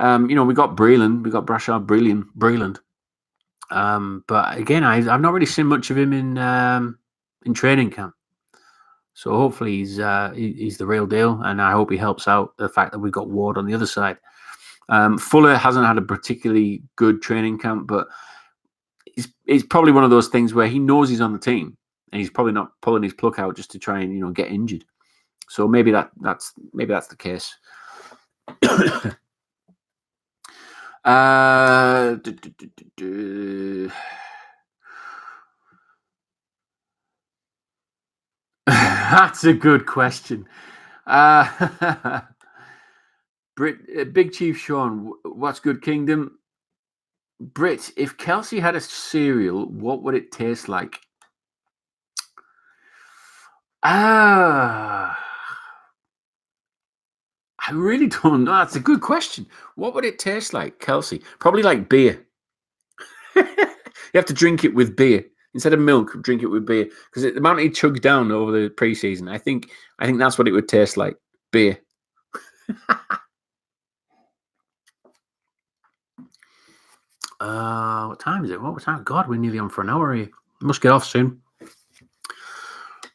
we got Breland, we got Brashard Breland. But again, I've not really seen much of him in training camp. So hopefully he's the real deal, and I hope he helps out the fact that we've got Ward on the other side. Fuller hasn't had a particularly good training camp, but it's probably one of those things where he knows he's on the team, and he's probably not pulling his pluck out just to try and get injured. So maybe that's the case. That's a good question. Brit, Big Chief Sean, what's good, Kingdom? Brit, if Kelsey had a cereal, what would it taste like? I really don't know. That's a good question. What would it taste like, Kelsey? Probably like beer. You have to drink it with beer. Instead of milk, drink it with beer. Because the amount he chugged down over the preseason, I think that's what it would taste like. Beer. What time is it? What time? God, we're nearly on for an hour here. Must get off soon.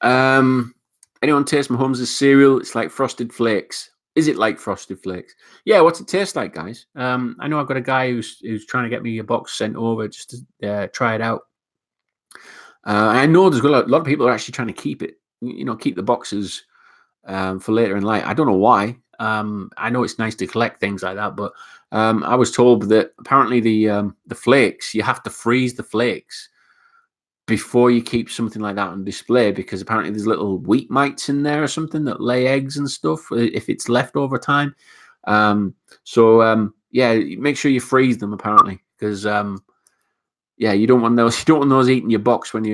Anyone taste Mahomes' cereal? It's like Frosted Flakes. Is it like Frosted Flakes? Yeah, what's it taste like, guys? I know I've got a guy who's trying to get me a box sent over just to try it out. I know there's a lot of people are actually trying to keep it, keep the boxes for later in life. I don't know why. I know it's nice to collect things like that, but I was told that apparently the flakes, you have to freeze the flakes before you keep something like that on display because apparently there's little wheat mites in there or something that lay eggs and stuff if it's left over time. Yeah, make sure you freeze them apparently because you don't want those. You don't want those eating your box when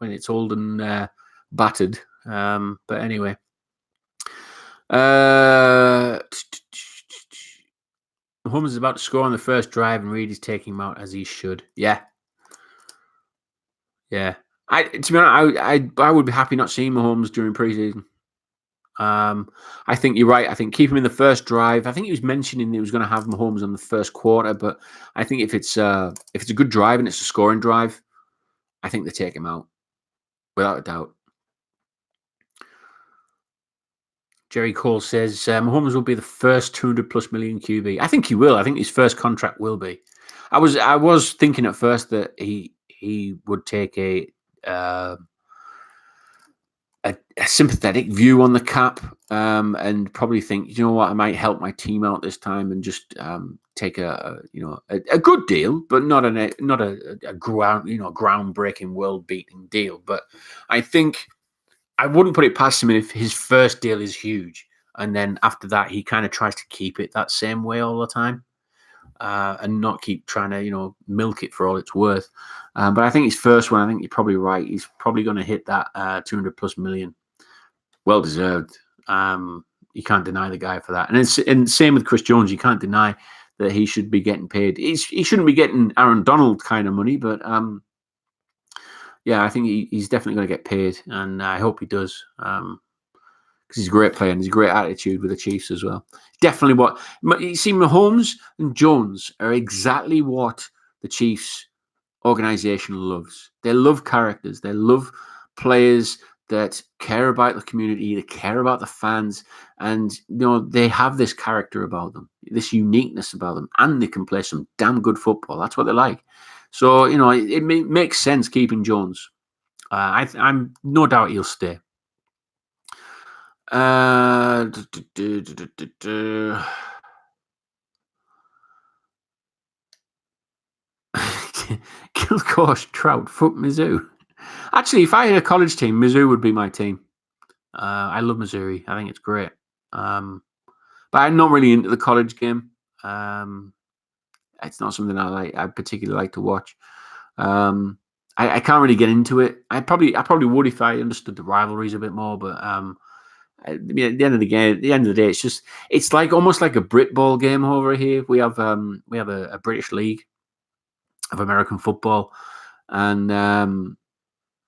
it's old and battered. But anyway, Mahomes is about to score on the first drive, and Reed is taking him out as he should. Yeah. To be honest, I would be happy not seeing Mahomes during preseason. I think you're right. I think keep him in the first drive. I think he was mentioning he was going to have Mahomes on the first quarter, but I think if it's a good drive and it's a scoring drive, I think they take him out without a doubt. Jerry Cole says Mahomes will be the first 200+ million QB. I think he will. I think his first contract will be. I was thinking at first that he would take uh, a sympathetic view on the cap, and probably think, you know what, I might help my team out this time and just take a good deal, but not a groundbreaking, world beating deal. But I think I wouldn't put it past him if his first deal is huge, and then after that he kind of tries to keep it that same way all the time. And not keep trying to, milk it for all it's worth. But I think his first one, I think you're probably right. He's probably going to hit that 200 plus million. Well deserved. You can't deny the guy for that. And same with Chris Jones. You can't deny that he should be getting paid. He shouldn't be getting Aaron Donald kind of money, but yeah, I think he's definitely going to get paid, and I hope he does. Because he's a great player and he's a great attitude with the Chiefs as well. Definitely what you see, Mahomes and Jones are exactly what the Chiefs organization loves. They love characters. They love players that care about the community, they care about the fans, and they have this character about them, this uniqueness about them, and they can play some damn good football. That's what they like. So it makes sense keeping Jones. I'm no doubt he'll stay. Kilcosh, Trout, fuck Mizzou. Actually, if I had a college team, Mizzou would be my team. I love Missouri. I think it's great. But I'm not really into the college game. It's not something I particularly like to watch. I can't really get into it. I probably would if I understood the rivalries a bit more, but at the end of the day, it's like almost like a Brit ball game over here. We have a British league of American football, and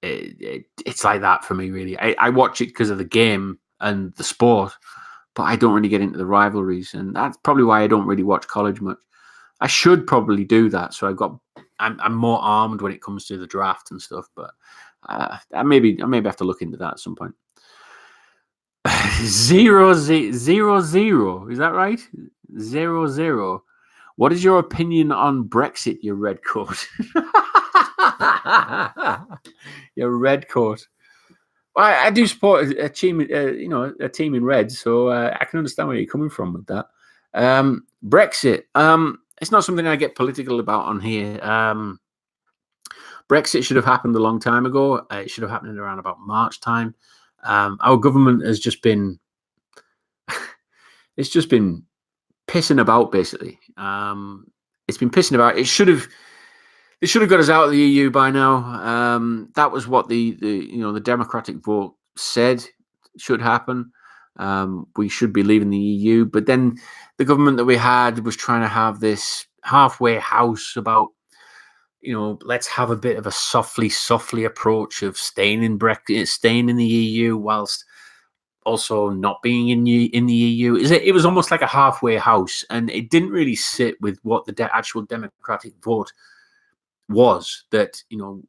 it's like that for me, really. I watch it because of the game and the sport, but I don't really get into the rivalries, and that's probably why I don't really watch college much. I should probably do that, so I'm more armed when it comes to the draft and stuff. But I maybe have to look into that at some point. 0-0. Is that right? 0-0. What is your opinion on Brexit, you red coat? Your red coat. Well, I do support a team, a team in red, so I can understand where you're coming from with that. Brexit. It's not something I get political about on here. Brexit should have happened a long time ago. It should have happened around about March time. Our government has just been, it's just been pissing about, basically. It's been pissing about. They should have got us out of the EU by now. That was what the democratic vote said should happen. We should be leaving the EU, but then the government that we had was trying to have this halfway house about, let's have a bit of a softly approach of staying in the EU whilst also not being in the EU. It was almost like a halfway house, and it didn't really sit with what the actual democratic vote was. That the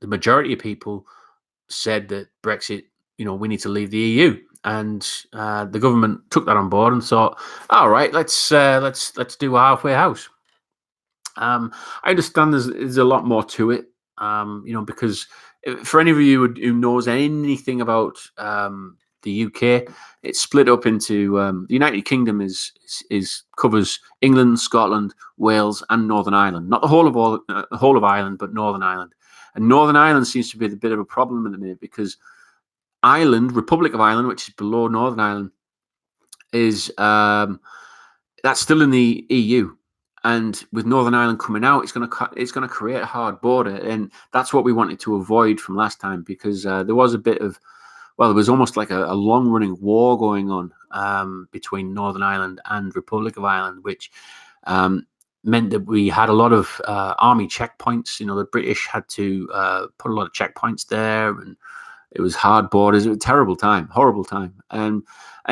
majority of people said that Brexit, we need to leave the EU, and the government took that on board and thought, all right, let's do a halfway house. I understand there's a lot more to it, because for any of you who knows anything about the UK, it's split up into the United Kingdom is covers England, Scotland, Wales, and Northern Ireland. Not the whole of Ireland, but Northern Ireland. And Northern Ireland seems to be a bit of a problem at the minute because Republic of Ireland, which is below Northern Ireland, is that's still in the EU. And with Northern Ireland coming out, it's going to create a hard border, and that's what we wanted to avoid from last time, because there was there was almost like a long-running war going on between Northern Ireland and Republic of Ireland, which meant that we had a lot of army checkpoints. The British had to put a lot of checkpoints there, and it was hard borders. It was a terrible time, horrible time. And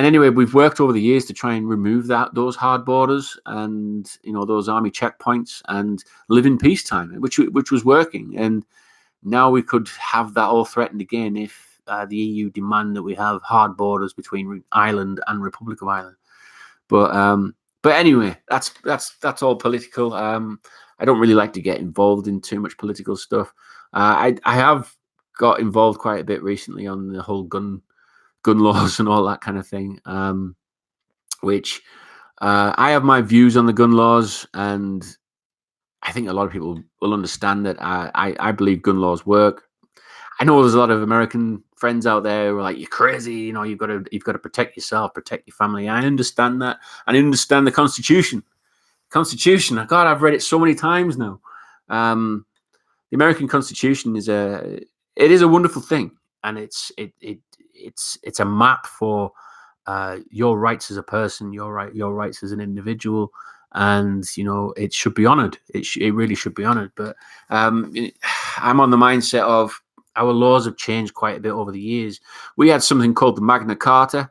anyway, we've worked over the years to try and remove those hard borders and those army checkpoints and live in peacetime, which was working. And now we could have that all threatened again if the EU demand that we have hard borders between Ireland and Republic of Ireland. But anyway, that's all political. I I don't really like to get involved in too much political stuff. I have got involved quite a bit recently on the whole gun laws and all that kind of thing, which I have my views on the gun laws, and I think a lot of people will understand that I believe gun laws work. I know there's a lot of American friends out there who are like, "You're crazy, you've got to protect yourself, protect your family." I understand that, and I understand the Constitution. Constitution, God, I've read it so many times now. The American Constitution is a wonderful thing, and it's a map for your rights as a person, your rights as an individual, and it should be honored. It really should be honored. But I'm on the mindset of our laws have changed quite a bit over the years. We had something called the Magna Carta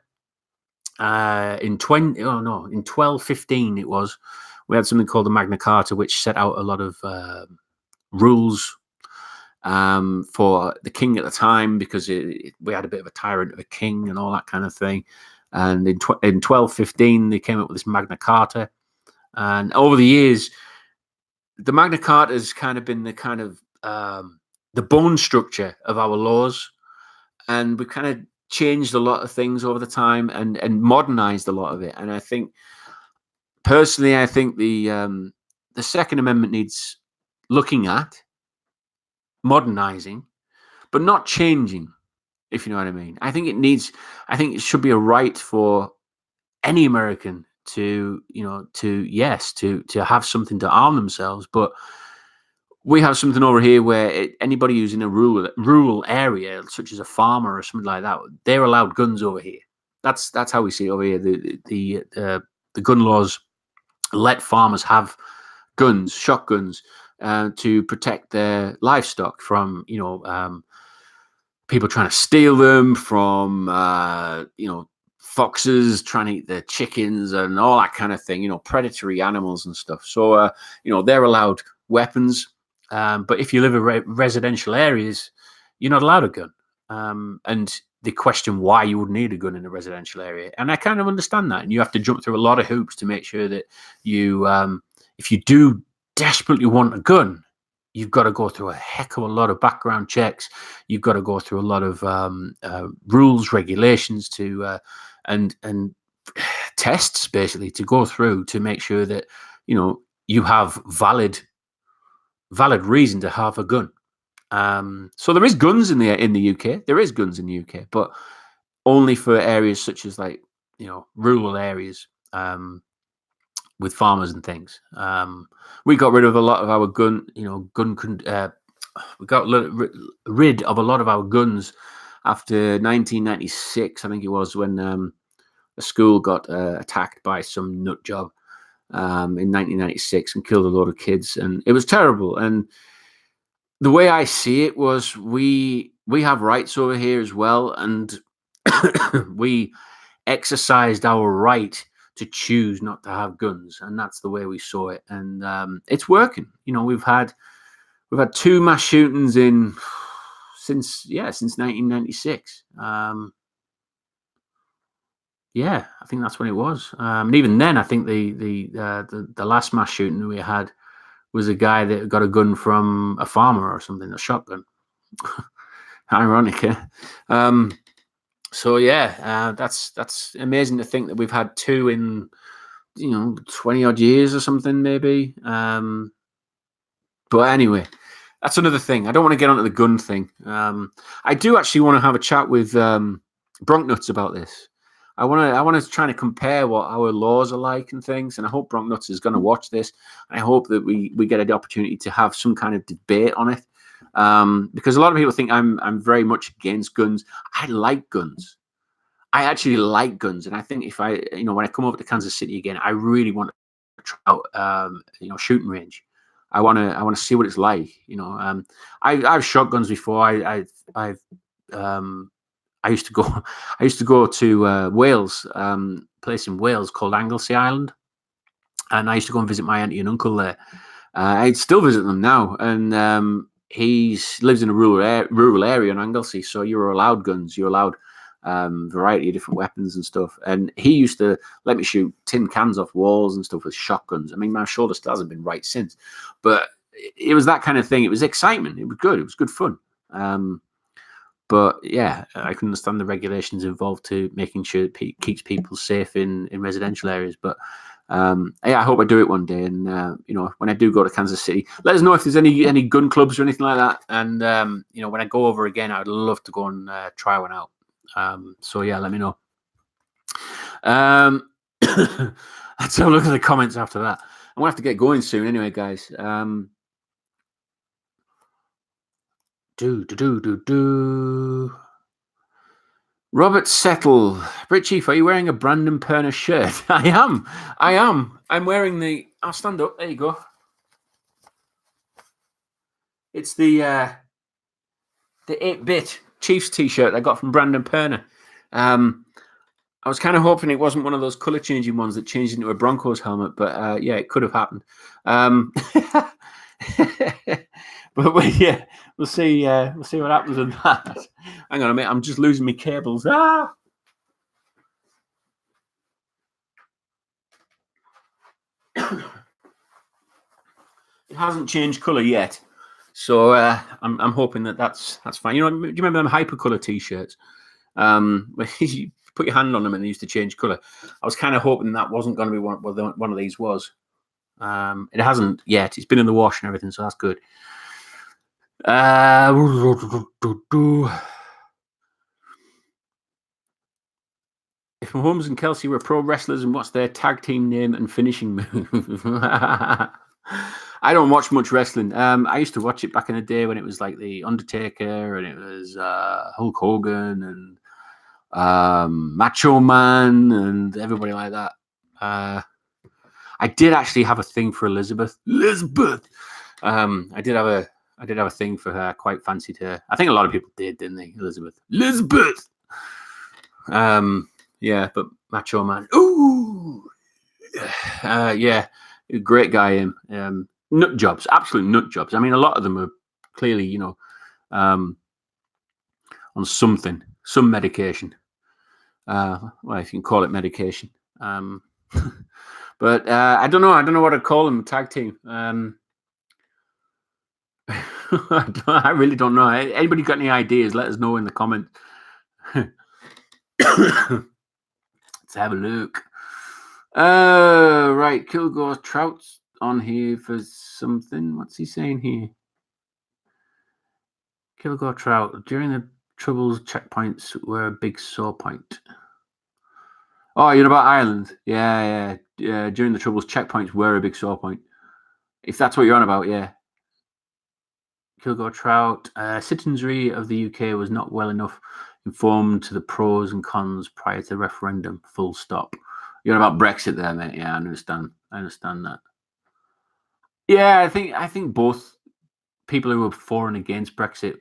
in 1215. It was. We had something called the Magna Carta, which set out a lot of rules for the king at the time, because we had a bit of a tyrant of a king and all that kind of thing. And in 1215, they came up with this Magna Carta. And over the years, the Magna Carta has kind of been the bone structure of our laws. And we kind of changed a lot of things over the time and modernized a lot of it. And I think, personally, the Second Amendment needs looking at, modernizing, but not changing, if you know what I mean. I think it should be a right for any American to have something to arm themselves. But we have something over here where anybody who's in a rural area, such as a farmer or something like that, they're allowed guns over here. That's how we see it over here. The gun laws let farmers have guns, shotguns, to protect their livestock from people trying to steal them, from foxes trying to eat their chickens and all that kind of thing, predatory animals and stuff. So they're allowed weapons, but if you live in residential areas, you're not allowed a gun. And they question why you would need a gun in a residential area, and I kind of understand that. And you have to jump through a lot of hoops to make sure that you, if you do desperately want a gun, you've got to go through a heck of a lot of background checks. You've got to go through a lot of rules, regulations and tests, basically, to go through to make sure that you have valid reason to have a gun. So there is guns in the UK. There is guns in the UK, but only for areas such as rural areas with farmers and things. We got rid of a lot of our we got rid of a lot of our guns after 1996. I think it was when a school got attacked by some nut job in 1996 and killed a lot of kids, and it was terrible. And the way I see it was, we have rights over here as well, and we exercised our right to choose not to have guns, and that's the way we saw it. And it's working. We've had 2 mass shootings since 1996. Yeah, I think that's when it was. And even then, I think the last mass shooting we had was a guy that got a gun from a farmer or something, a shotgun. Ironic, eh? So yeah, that's amazing to think that we've had 2 in 20 odd years or something, maybe. But anyway, that's another thing. I don't want to get onto the gun thing. I do actually want to have a chat with Bronknuts about this. I want to try to compare what our laws are like and things, and I hope Bronknuts is going to watch this. I hope that we get an opportunity to have some kind of debate on it, because a lot of people think I'm very much against guns. I like guns. I actually like guns, and I think if I when I come over to Kansas City again, I really want to try out shooting range. I want to see what it's like. I've shot guns before. I used to go to Wales, place in Wales called Anglesey Island, and I used to go and visit my auntie and uncle there. I'd still visit them now, and he lives in a rural area in Anglesey, so you're allowed guns. You're allowed variety of different weapons and stuff. And he used to let me shoot tin cans off walls and stuff with shotguns. I mean, my shoulder still hasn't been right since, but it was that kind of thing. It was excitement. It was good. It was good fun. But yeah, I can understand the regulations involved to making sure it keeps people safe in residential areas. But yeah, I hope I do it one day. And when I do go to Kansas City, let us know if there's any gun clubs or anything like that. And when I go over again, I'd love to go and try one out. So yeah, let me know. Let's have a look at the comments after that. I'm gonna have to get going soon, anyway, guys. Robert Settle. Brit Chief, are you wearing a Brandon Perner shirt? I am. I'm wearing the... I'll stand up. There you go. It's the 8-bit Chiefs t-shirt I got from Brandon Perner. I was kind of hoping it wasn't one of those color-changing ones that changed into a Broncos helmet, but yeah, it could have happened. But yeah, we'll see what happens with that. Hang on a minute, I'm just losing my cables. It hasn't changed color yet, so I'm hoping that's fine. Do you remember them hypercolor t-shirts? Where you put your hand on them and they used to change color. I was kind of hoping that wasn't going to be one of these was. It hasn't yet. It's been in the wash and everything, so that's good. If Mahomes and Kelsey were pro wrestlers, and what's their tag team name and finishing move? I don't watch much wrestling. I used to watch it back in the day when it was like the Undertaker and it was Hulk Hogan and Macho Man and everybody like that. I did actually have a thing for Elizabeth. I did have a thing for her. I quite fancied her. I think a lot of people did, didn't they? Elizabeth. Yeah, but Macho Man. Ooh. Yeah, great guy. Him. Nut jobs, absolute nut jobs. I mean, a lot of them are clearly, on something, some medication. Well, if you can call it medication. But I don't know. I don't know what I'd call them. Tag team. I really don't know. Anybody got any ideas? Let us know in the comments. Let's have a look. Right, Kilgore Trout's on here for something. What's he saying here? Kilgore Trout, during the Troubles, checkpoints were a big sore point. Oh, you're about Ireland? Yeah. During the Troubles, checkpoints were a big sore point. If that's what you're on about, yeah. Kilgore Trout, citizenry of the UK was not well enough informed to the pros and cons prior to the referendum. Full stop. You're on about Brexit there, mate. Yeah, I understand that. Yeah, I think both people who were for and against Brexit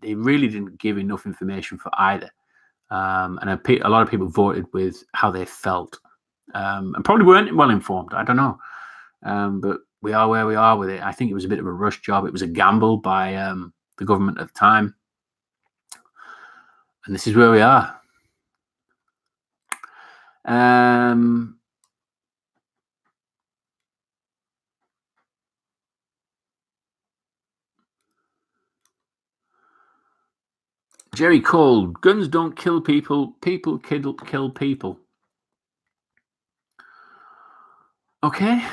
they really didn't give enough information for either. And a lot of people voted with how they felt, and probably weren't well informed. I don't know, but we are where we are with it. I think it was a bit of a rush job. It was a gamble by the government at the time, and this is where we are. Jerry Cole, guns don't kill people, people kill people. Okay.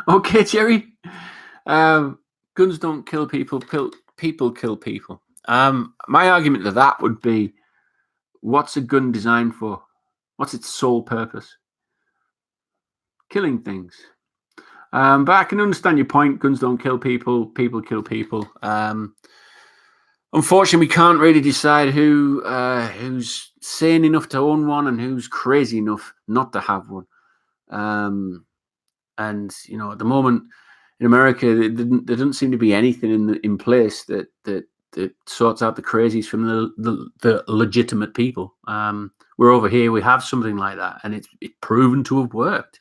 Okay, Jerry. Guns don't kill people, people kill people. My argument to that would be, what's a gun designed for? What's its sole purpose? Killing things. But I can understand your point. Guns don't kill people, people kill people. Unfortunately, we can't really decide who's sane enough to own one and who's crazy enough not to have one. And at the moment in America, there doesn't seem to be anything in place that sorts out the crazies from the legitimate people. We're over here, we have something like that, and it's proven to have worked.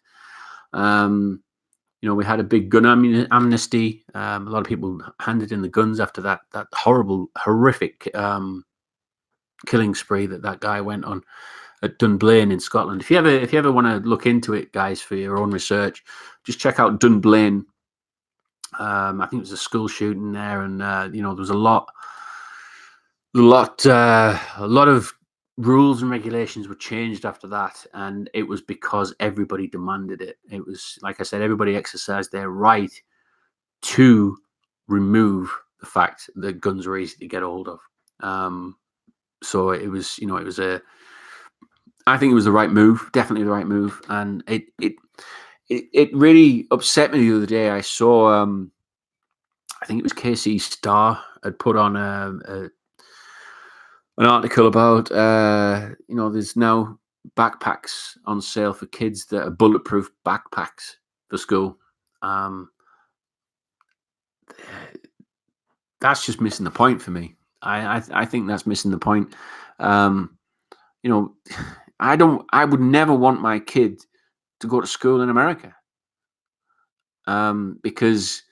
We had a big gun amnesty. A lot of people handed in the guns after that horrible, horrific killing spree that guy went on at Dunblane in Scotland. If you ever want to look into it, guys, for your own research, just check out Dunblane. I think it was a school shooting there, and there was a lot of rules and regulations were changed after that, and it was because everybody demanded it. It was, like I said, everybody exercised their right to remove the fact that guns were easy to get hold of. So it was, I think it was the right move, definitely the right move, and it really upset me the other day. I saw, I think it was KC Star had put on an article about, there's now backpacks on sale for kids that are bulletproof backpacks for school. That's just missing the point for me. I think that's missing the point. I would never want my kid to go to school in America, because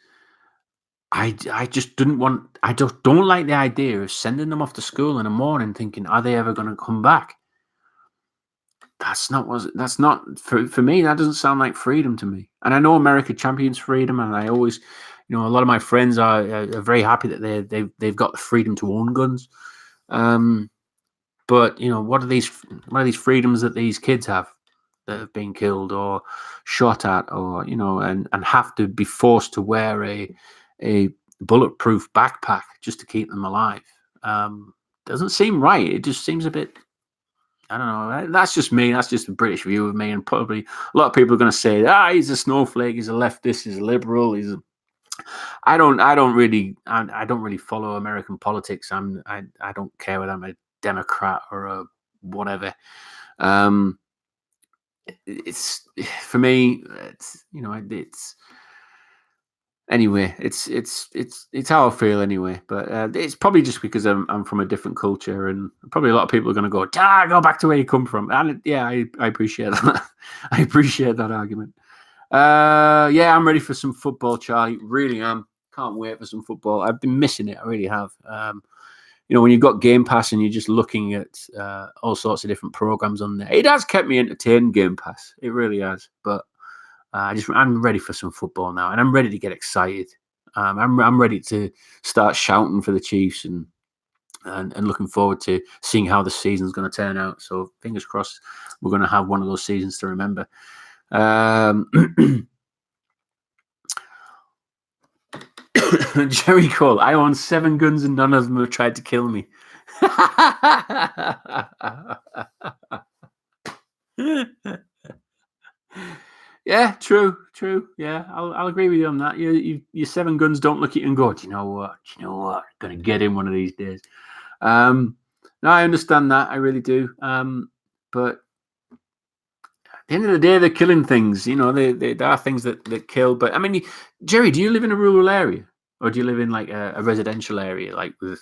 I just don't like the idea of sending them off to school in the morning thinking, are they ever going to come back? That's not for me. That doesn't sound like freedom to me. And I know America champions freedom, and I always, a lot of my friends are very happy that they've got the freedom to own guns. But what are these freedoms that these kids have that have been killed or shot at, or and have to be forced to wear a bulletproof backpack just to keep them alive? Doesn't seem right. It just seems a bit, I don't know. That's just me. That's just a British view of me, and probably a lot of people are going to say, he's a snowflake, he's a leftist, he's a liberal, I don't really follow American politics. I don't care whether I'm a Democrat or a whatever. It's, for me, it's anyway. It's how I feel anyway. But it's probably just because I'm from a different culture, and probably a lot of people are going to go back to where you come from. And yeah, I appreciate that. I appreciate that argument. Yeah, I'm ready for some football, Charlie. Really am. Can't wait for some football. I've been missing it. I really have. When you've got Game Pass and you're just looking at all sorts of different programs on there, it has kept me entertained, Game Pass. It really has. But I'm ready for some football now, and I'm ready to get excited. I'm ready to start shouting for the Chiefs and looking forward to seeing how the season's going to turn out. So fingers crossed, we're going to have one of those seasons to remember. Jerry Cole, I own 7 guns and none of them have tried to kill me. Yeah, true. Yeah, I'll agree with you on that. Your 7 guns don't look at you and go, do you know what? Gonna get in one of these days. No, I understand that. I really do. But at the end of the day, they're killing things. There are things that kill. But I mean, Jerry, do you live in a rural area, or do you live in like a residential area, like with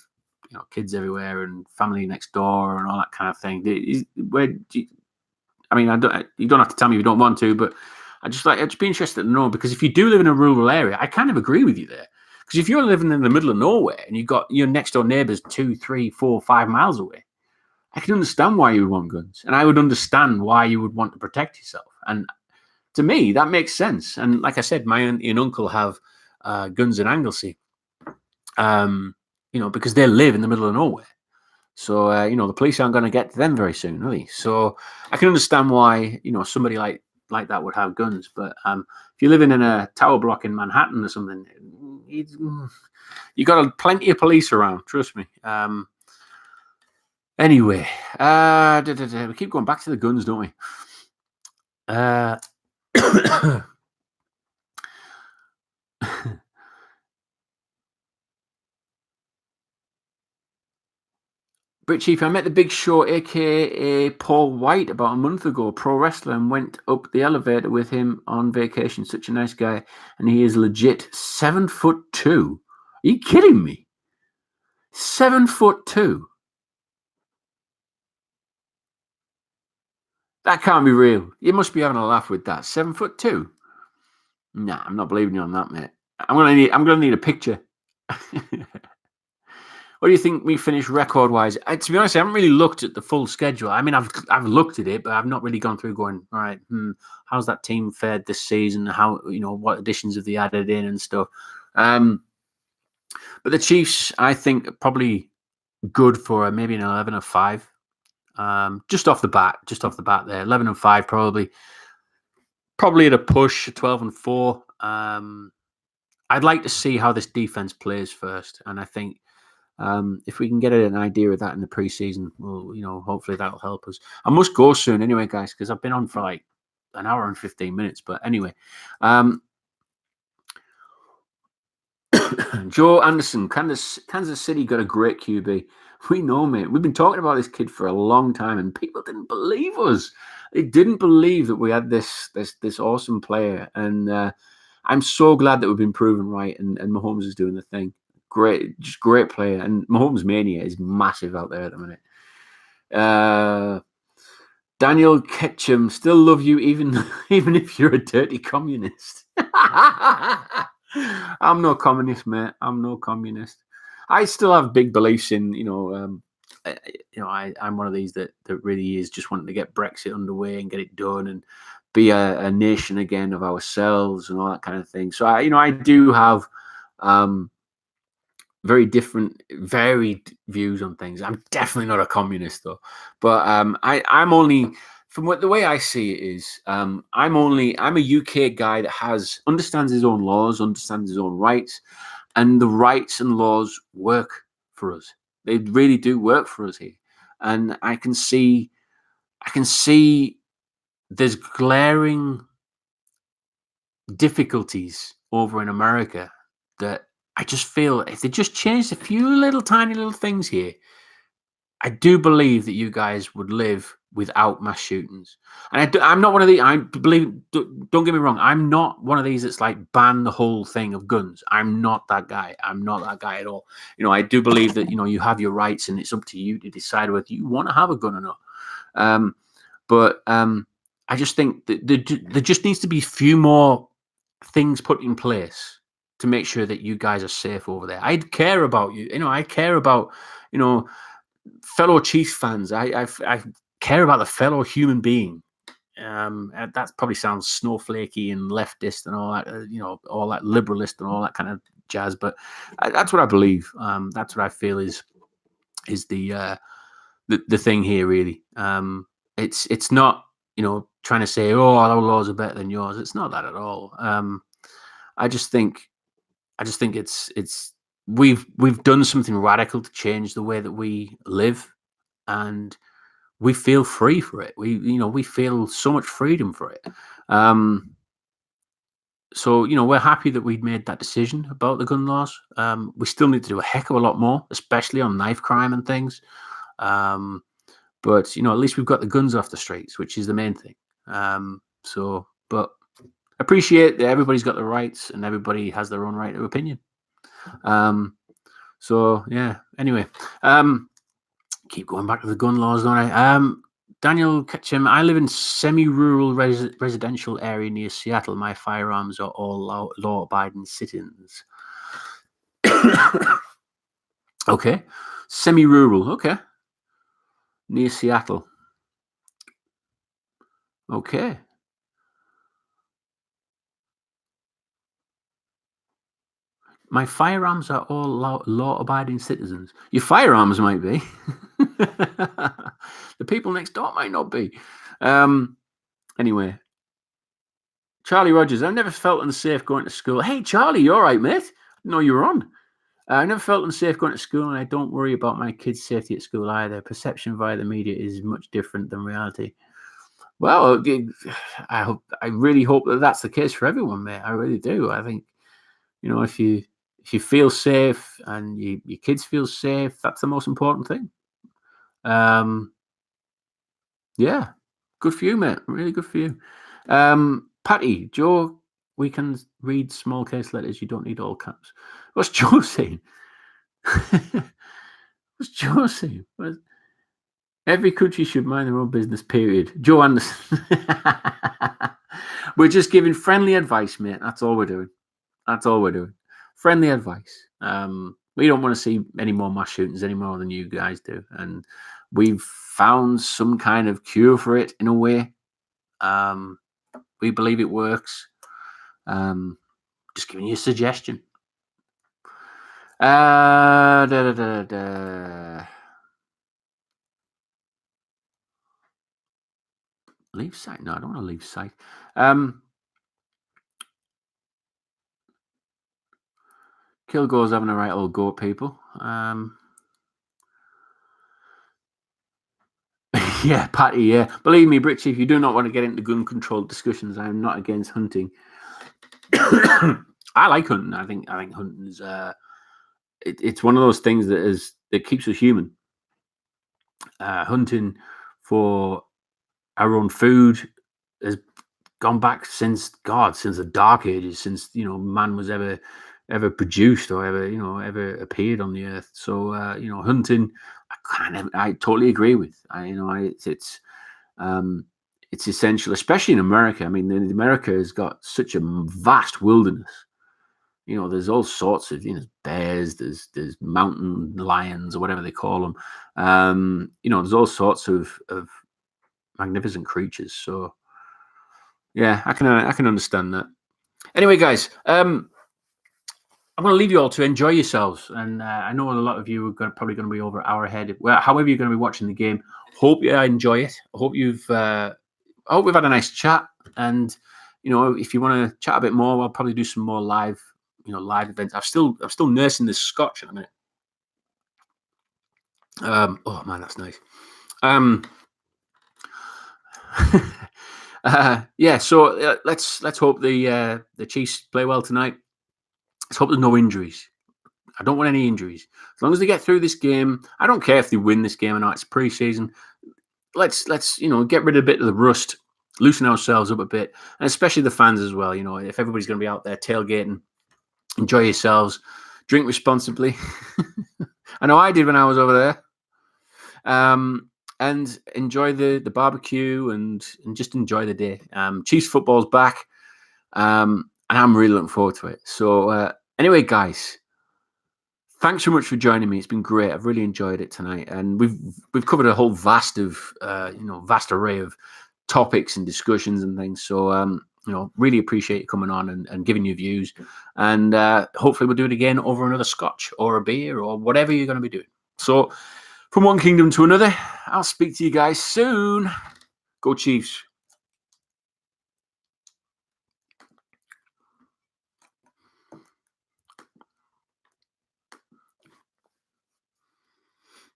kids everywhere and family next door and all that kind of thing? Where do you, I mean, you don't have to tell me if you don't want to, but I'd just be interested to know, because if you do live in a rural area, I kind of agree with you there. Because if you're living in the middle of nowhere and you've got your next door neighbors 2, 3, 4, 5 miles away, I can understand why you would want guns, and I would understand why you would want to protect yourself. And to me, that makes sense. And like I said, my aunt and uncle have guns in Anglesey, because they live in the middle of nowhere. So, the police aren't going to get to them very soon, are they? So I can understand why, somebody like that would have guns. But if you're living in a tower block in Manhattan or something, you got plenty of police around, trust me. Anyway, we keep going back to the guns, don't we? Brit Chief, I met the Big Show, aka Paul White, about a month ago, pro wrestler, and went up the elevator with him on vacation. Such a nice guy, and he is legit 7'2". Are you kidding me? 7'2". That can't be real. You must be having a laugh with that. 7'2". Nah, I'm not believing you on that, mate. I'm gonna need a picture. What do you think we finish record-wise? To be honest, I haven't really looked at the full schedule. I mean, I've looked at it, but I've not really gone through going, all right, how's that team fared this season? How, what additions have they added in and stuff? But the Chiefs, I think, are probably good for maybe an 11-5. Just off the bat there, 11-5 probably at a push, 12-4. I'd like to see how this defense plays first, and I think if we can get an idea of that in the preseason, well, hopefully that'll help us. I must go soon anyway, guys, because I've been on for like an hour and 15 minutes. But anyway, Joe Anderson, Kansas City got a great QB. We know, mate. We've been talking about this kid for a long time, and people didn't believe us. They didn't believe that we had this awesome player, and I'm so glad that we've been proven right. And Mahomes is doing the thing. Just great player, and Mahomes mania is massive out there at the minute. Daniel Ketchum, still love you even if you're a dirty communist. I'm no communist, mate. I'm no communist. I still have big beliefs in, I'm one of these that really is just wanting to get Brexit underway and get it done and be a nation again of ourselves and all that kind of thing. So I do have very different, varied views on things. I'm definitely not a communist though, but I'm only, from the way I see it is, I'm a UK guy that understands his own laws, understands his own rights, and the rights and laws work for us. They really do work for us here, and I can see there's glaring difficulties over in America that I just feel if they just changed a few tiny little things here, I do believe that you guys would live without mass shootings. And I'm not one of these. Don't get me wrong. I'm not one of these that's like ban the whole thing of guns. I'm not that guy. I'm not that guy at all. I do believe that you have your rights, and it's up to you to decide whether you want to have a gun or not. But I just think that there just needs to be a few more things put in place to make sure that you guys are safe over there. I care about you. I care about fellow Chiefs fans. I care about the fellow human being. That probably sounds snowflakey and leftist and all that, all that liberalist and all that kind of jazz. But that's what I believe. That's what I feel is the thing here. Really, it's not trying to say, oh, our laws are better than yours. It's not that at all. I just think it's we've done something radical to change the way that we live, and we feel free for it. We feel so much freedom for it. So we're happy that we'd made that decision about the gun laws. We still need to do a heck of a lot more, especially on knife crime and things. But at least we've got the guns off the streets, which is the main thing. But appreciate that everybody's got their rights and everybody has their own right of opinion. So yeah. Anyway, keep going back to the gun laws, don't I? Daniel Ketchum, I live in semi-rural residential area near Seattle. My firearms are all law-abiding citizens. Okay, semi-rural. Okay, near Seattle. Okay. My firearms are all law-abiding citizens. Your firearms might be. The people next door might not be. Anyway. Charlie Rogers, I've never felt unsafe going to school. Hey, Charlie, you all right, mate? No, you were on. I never felt unsafe going to school, and I don't worry about my kids' safety at school either. Perception via the media is much different than reality. Well, I really hope that that's the case for everyone, mate. I really do. I think, if you feel safe and your kids feel safe, that's the most important thing. Yeah, good for you, mate. Really good for you. Patty, Joe, we can read small case letters. You don't need all caps. What's Joe saying? What's Joe saying? Every country should mind their own business, period. Joe Anderson. We're just giving friendly advice, mate. That's all we're doing. Friendly advice. We don't want to see any more mass shootings any more than you guys do. And we've found some kind of cure for it in a way. We believe it works. Just giving you a suggestion. Leave site? No, I don't want to leave site. Kilgore's having a right old go at people. Yeah, Patty, yeah. Believe me, Brit, if you do not want to get into gun control discussions, I am not against hunting. I like hunting. I think hunting is it's one of those things that keeps us human. Hunting for our own food has gone back since the Dark Ages, since man was ever produced or ever appeared on the earth. So hunting, I totally agree with. It's essential, especially in America. I mean, America has got such a vast wilderness. There's all sorts of bears. There's mountain lions or whatever they call them. There's all sorts of magnificent creatures. So yeah, I can understand that. Anyway, guys, I'm going to leave you all to enjoy yourselves. And I know a lot of you are probably going to be over an hour ahead. Well, however you're going to be watching the game, hope you enjoy it. I hope I hope we've had a nice chat. And if you want to chat a bit more, I'll probably do some more live events. I'm still nursing this scotch at a minute. Oh man, that's nice. Yeah. So let's hope the Chiefs play well tonight. Let's hope there's no injuries. I don't want any injuries. As long as they get through this game, I don't care if they win this game or not. It's preseason. Let's get rid of a bit of the rust, loosen ourselves up a bit, and especially the fans as well. If everybody's going to be out there tailgating, enjoy yourselves, drink responsibly. I know I did when I was over there. And enjoy the barbecue and just enjoy the day. Chiefs football's back, and I'm really looking forward to it. So anyway, guys, thanks so much for joining me. It's been great. I've really enjoyed it tonight, and we've covered a whole vast array of topics and discussions and things. So really appreciate you coming on and giving your views, and hopefully we'll do it again over another scotch or a beer or whatever you're going to be doing. So from one kingdom to another, I'll speak to you guys soon. Go Chiefs.